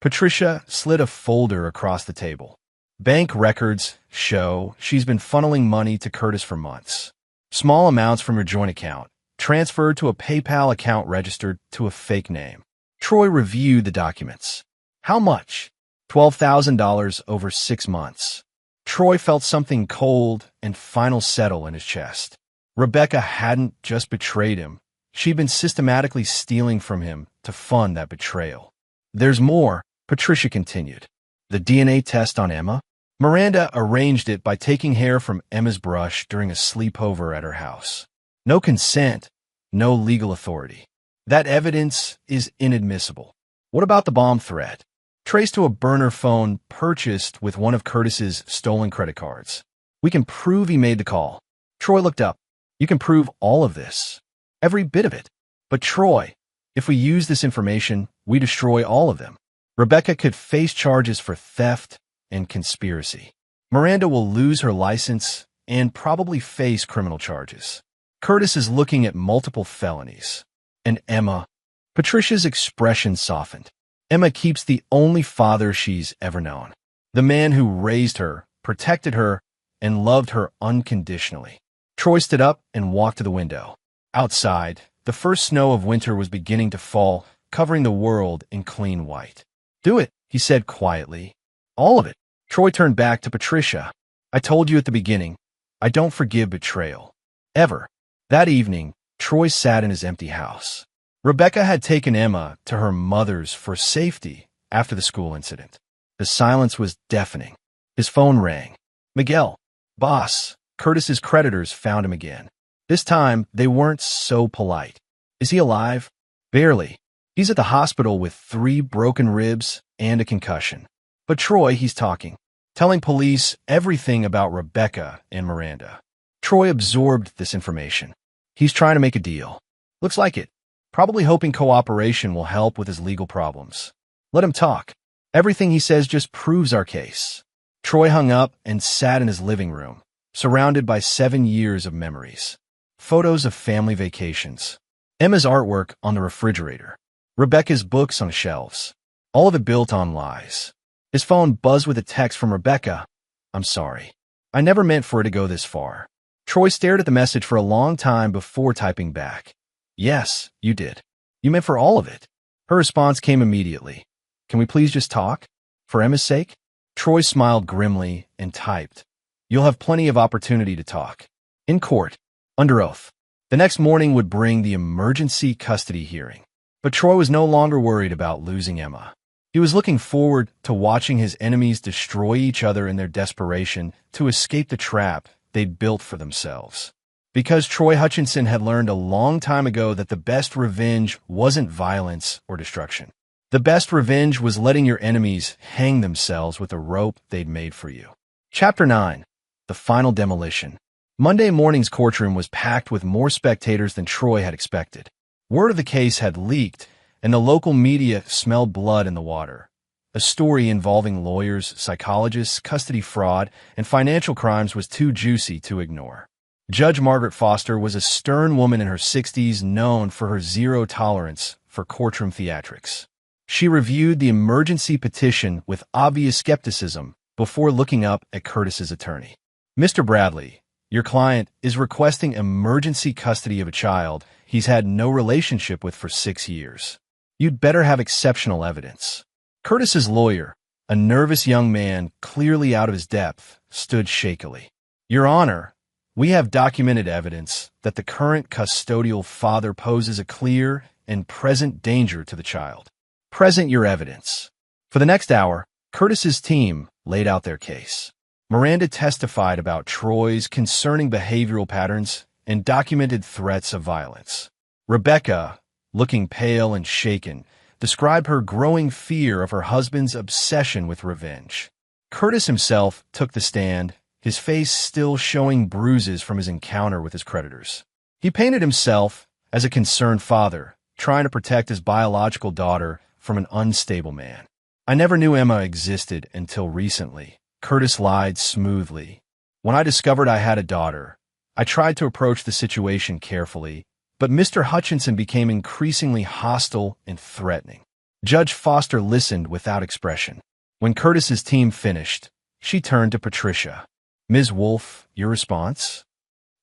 Patricia slid a folder across the table. Bank records show she's been funneling money to Curtis for months. Small amounts from her joint account, transferred to a PayPal account registered to a fake name. Troy reviewed the documents. How much? $12,000 over 6 months. Troy felt something cold and final settle in his chest. Rebecca hadn't just betrayed him. She'd been systematically stealing from him to fund that betrayal. There's more, Patricia continued. The DNA test on Emma? Miranda arranged it by taking hair from Emma's brush during a sleepover at her house. No consent, no legal authority. That evidence is inadmissible. What about the bomb threat? Traced to a burner phone purchased with one of Curtis's stolen credit cards. We can prove he made the call. Troy looked up. You can prove all of this. Every bit of it. But Troy, if we use this information, we destroy all of them. Rebecca could face charges for theft and conspiracy. Miranda will lose her license and probably face criminal charges. Curtis is looking at multiple felonies. And Emma? Patricia's expression softened. Emma keeps the only father she's ever known. The man who raised her, protected her, and loved her unconditionally. Troy stood up and walked to the window. Outside, the first snow of winter was beginning to fall, covering the world in clean white. Do it, he said quietly. All of it. Troy turned back to Patricia. I told you at the beginning, I don't forgive betrayal. Ever. That evening, Troy sat in his empty house. Rebecca had taken Emma to her mother's for safety after the school incident. The silence was deafening. His phone rang. Miguel. Boss. Curtis's creditors found him again. This time, they weren't so polite. Is he alive? Barely. He's at the hospital with 3 broken ribs and a concussion. But Troy, he's talking, telling police everything about Rebecca and Miranda. Troy absorbed this information. He's trying to make a deal. Looks like it. Probably hoping cooperation will help with his legal problems. Let him talk. Everything he says just proves our case. Troy hung up and sat in his living room, surrounded by 7 years of memories. Photos of family vacations. Emma's artwork on the refrigerator. Rebecca's books on shelves. All of it built on lies. His phone buzzed with a text from Rebecca. I'm sorry. I never meant for it to go this far. Troy stared at the message for a long time before typing back. Yes, you did. You meant for all of it. Her response came immediately. Can we please just talk? For Emma's sake? Troy smiled grimly and typed. You'll have plenty of opportunity to talk. In court. Under oath. The next morning would bring the emergency custody hearing. But Troy was no longer worried about losing Emma. He was looking forward to watching his enemies destroy each other in their desperation to escape the trap they'd built for themselves. Because Troy Hutchinson had learned a long time ago that the best revenge wasn't violence or destruction. The best revenge was letting your enemies hang themselves with a rope they'd made for you. Chapter 9. The Final Demolition. Monday morning's courtroom was packed with more spectators than Troy had expected. Word of the case had leaked, and the local media smelled blood in the water. A story involving lawyers, psychologists, custody fraud, and financial crimes was too juicy to ignore. Judge Margaret Foster was a stern woman in her 60s known for her zero tolerance for courtroom theatrics. She reviewed the emergency petition with obvious skepticism before looking up at Curtis's attorney. Mr. Bradley, Your client is requesting emergency custody of a child he's had no relationship with for 6 years. You'd better have exceptional evidence. Curtis's lawyer, a nervous young man clearly out of his depth, stood shakily. Your Honor, we have documented evidence that the current custodial father poses a clear and present danger to the child. Present your evidence. For the next hour, Curtis's team laid out their case. Miranda testified about Troy's concerning behavioral patterns and documented threats of violence. Rebecca, looking pale and shaken, described her growing fear of her husband's obsession with revenge. Curtis himself took the stand, his face still showing bruises from his encounter with his creditors. He painted himself as a concerned father, trying to protect his biological daughter from an unstable man. I never knew Emma existed until recently. Curtis lied smoothly. When I discovered I had a daughter, I tried to approach the situation carefully, but Mr. Hutchinson became increasingly hostile and threatening. Judge Foster listened without expression. When Curtis's team finished, she turned to Patricia. Ms. Wolfe, your response?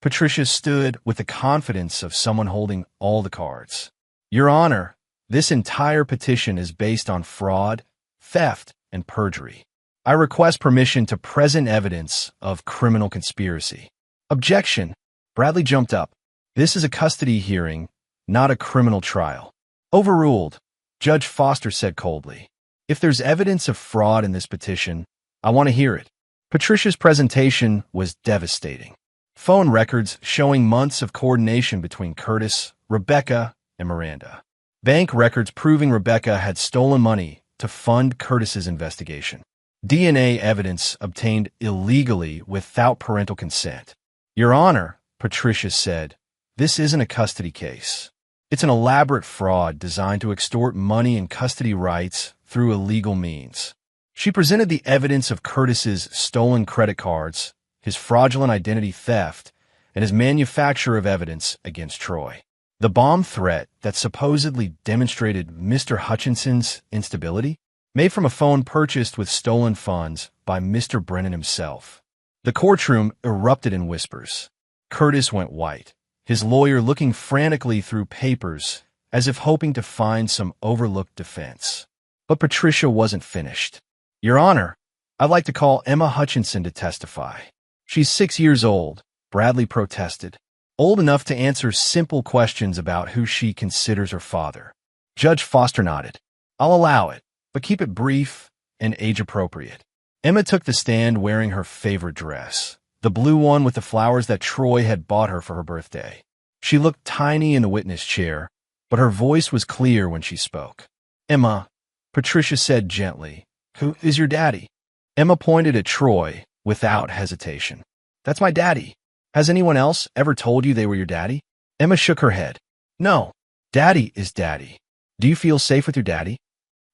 Patricia stood with the confidence of someone holding all the cards. Your Honor, this entire petition is based on fraud, theft, and perjury. I request permission to present evidence of criminal conspiracy. Objection. Bradley jumped up. This is a custody hearing, not a criminal trial. Overruled, Judge Foster said coldly. If there's evidence of fraud in this petition, I want to hear it. Patricia's presentation was devastating. Phone records showing months of coordination between Curtis, Rebecca, and Miranda. Bank records proving Rebecca had stolen money to fund Curtis's investigation. DNA evidence obtained illegally without parental consent. Your Honor, Patricia said, this isn't a custody case. It's an elaborate fraud designed to extort money and custody rights through illegal means. She presented the evidence of Curtis's stolen credit cards, his fraudulent identity theft, and his manufacture of evidence against Troy. The bomb threat that supposedly demonstrated Mr. Hutchinson's instability, made from a phone purchased with stolen funds by Mr. Brennan himself. The courtroom erupted in whispers. Curtis went white, his lawyer looking frantically through papers as if hoping to find some overlooked defense. But Patricia wasn't finished. Your Honor, I'd like to call Emma Hutchinson to testify. She's 6 years old, Bradley protested. Old enough to answer simple questions about who she considers her father. Judge Foster nodded. I'll allow it, but keep it brief and age-appropriate. Emma took the stand wearing her favorite dress, the blue one with the flowers that Troy had bought her for her birthday. She looked tiny in the witness chair, but her voice was clear when she spoke. Emma, Patricia said gently, who is your daddy? Emma pointed at Troy without hesitation. That's my daddy. Has anyone else ever told you they were your daddy? Emma shook her head. No, daddy is daddy. Do you feel safe with your daddy?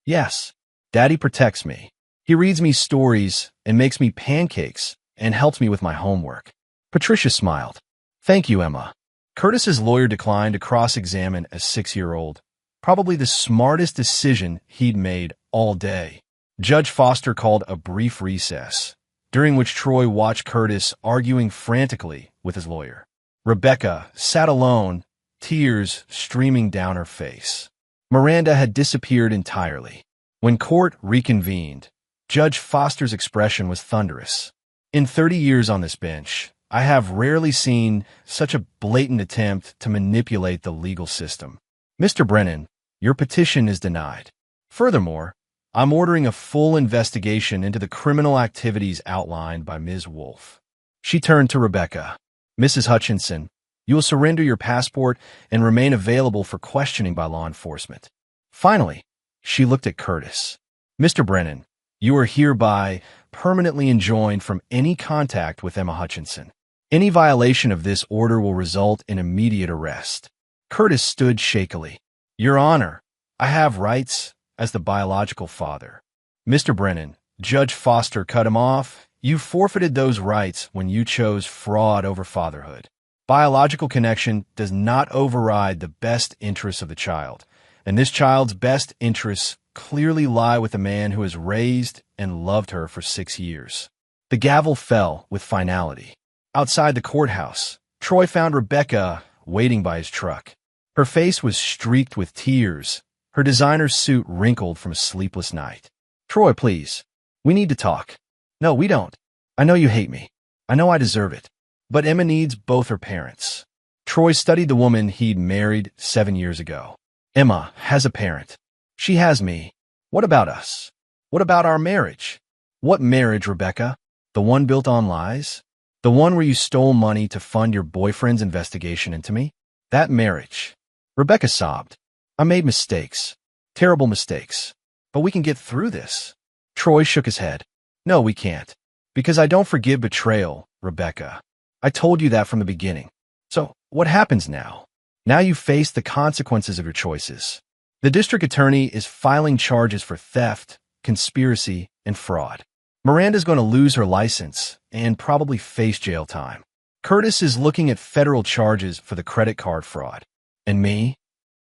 Yes, daddy protects me. He reads me stories and makes me pancakes and helps me with my homework. Patricia smiled. Thank you, Emma. Curtis's lawyer declined to cross-examine a 6-year-old, probably the smartest decision he'd made all day. Judge Foster called a brief recess, during which Troy watched Curtis arguing frantically with his lawyer. Rebecca sat alone, tears streaming down her face. Miranda had disappeared entirely. When court reconvened, Judge Foster's expression was thunderous. In 30 years on this bench, I have rarely seen such a blatant attempt to manipulate the legal system. Mr. Brennan, your petition is denied. Furthermore, I'm ordering a full investigation into the criminal activities outlined by Ms. Wolfe. She turned to Rebecca. Mrs. Hutchinson, you will surrender your passport and remain available for questioning by law enforcement. Finally, she looked at Curtis. Mr. Brennan, you are hereby permanently enjoined from any contact with Emma Hutchinson. Any violation of this order will result in immediate arrest. Curtis stood shakily. Your Honor, I have rights as the biological father. Mr. Brennan, Judge Foster cut him off. You forfeited those rights when you chose fraud over fatherhood. Biological connection does not override the best interests of the child, and this child's best interests clearly lie with a man who has raised and loved her for 6 years. The gavel fell with finality. Outside the courthouse, Troy found Rebecca waiting by his truck. Her face was streaked with tears, her designer suit wrinkled from a sleepless night. "Troy, please. We need to talk." "No, we don't. I know you hate me. I know I deserve it. But Emma needs both her parents." Troy studied the woman he'd married 7 years ago. "Emma has a parent. She has me. What about us? What about our marriage?" "What marriage, Rebecca? The one built on lies? The one where you stole money to fund your boyfriend's investigation into me? That marriage." Rebecca sobbed. "I made mistakes. Terrible mistakes. But we can get through this." Troy shook his head. "No, we can't. Because I don't forgive betrayal, Rebecca. I told you that from the beginning. So, what happens now? Now you face the consequences of your choices. The district attorney is filing charges for theft, conspiracy, and fraud. Miranda's going to lose her license and probably face jail time. Curtis is looking at federal charges for the credit card fraud. And me?"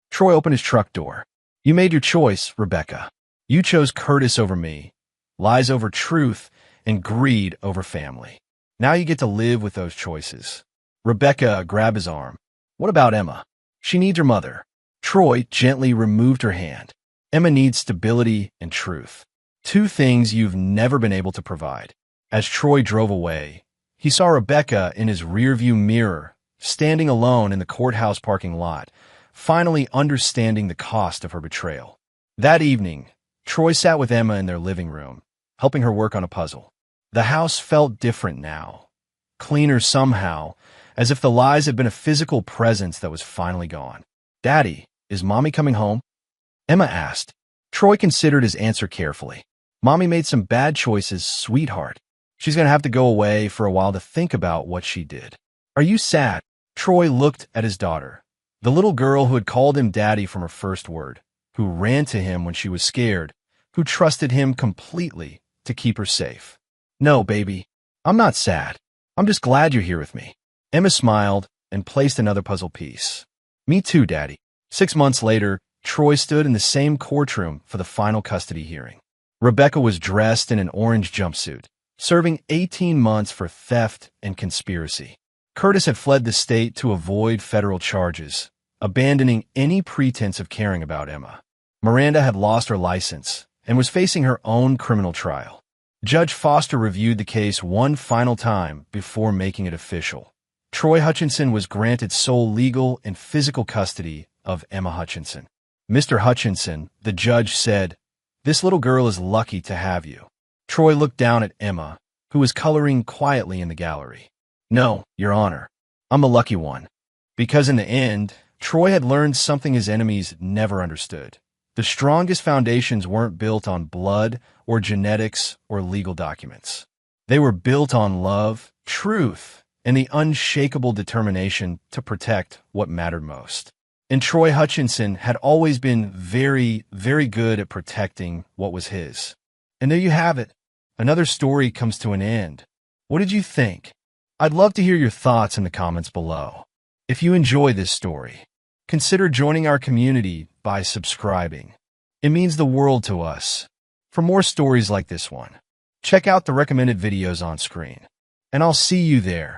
Troy opened his truck door. "You made your choice, Rebecca. You chose Curtis over me, lies over truth, and greed over family. Now you get to live with those choices." Rebecca grabbed his arm. "What about Emma? She needs her mother." Troy gently removed her hand. "Emma needs stability and truth. Two things you've never been able to provide." As Troy drove away, he saw Rebecca in his rearview mirror, standing alone in the courthouse parking lot, finally understanding the cost of her betrayal. That evening, Troy sat with Emma in their living room, helping her work on a puzzle. The house felt different now, cleaner somehow, as if the lies had been a physical presence that was finally gone. "Daddy, is Mommy coming home?" Emma asked. Troy considered his answer carefully. "Mommy made some bad choices, sweetheart. She's going to have to go away for a while to think about what she did." "Are you sad?" Troy looked at his daughter, the little girl who had called him daddy from her first word, who ran to him when she was scared, who trusted him completely to keep her safe. "No, baby, I'm not sad. I'm just glad you're here with me." Emma smiled and placed another puzzle piece. "Me too, Daddy." 6 months later, Troy stood in the same courtroom for the final custody hearing. Rebecca was dressed in an orange jumpsuit, serving 18 months for theft and conspiracy. Curtis had fled the state to avoid federal charges, abandoning any pretense of caring about Emma. Miranda had lost her license and was facing her own criminal trial. Judge Foster reviewed the case one final time before making it official. Troy Hutchinson was granted sole legal and physical custody of Emma Hutchinson. "Mr. Hutchinson," the judge said, "this little girl is lucky to have you." Troy looked down at Emma, who was coloring quietly in the gallery. "No, Your Honor, I'm the lucky one." Because in the end, Troy had learned something his enemies never understood. The strongest foundations weren't built on blood or genetics or legal documents. They were built on love, truth, and the unshakable determination to protect what mattered most. And Troy Hutchinson had always been very, very good at protecting what was his. And there you have it. Another story comes to an end. What did you think? I'd love to hear your thoughts in the comments below. If you enjoy this story, consider joining our community by subscribing. It means the world to us. For more stories like this one, check out the recommended videos on screen. And I'll see you there.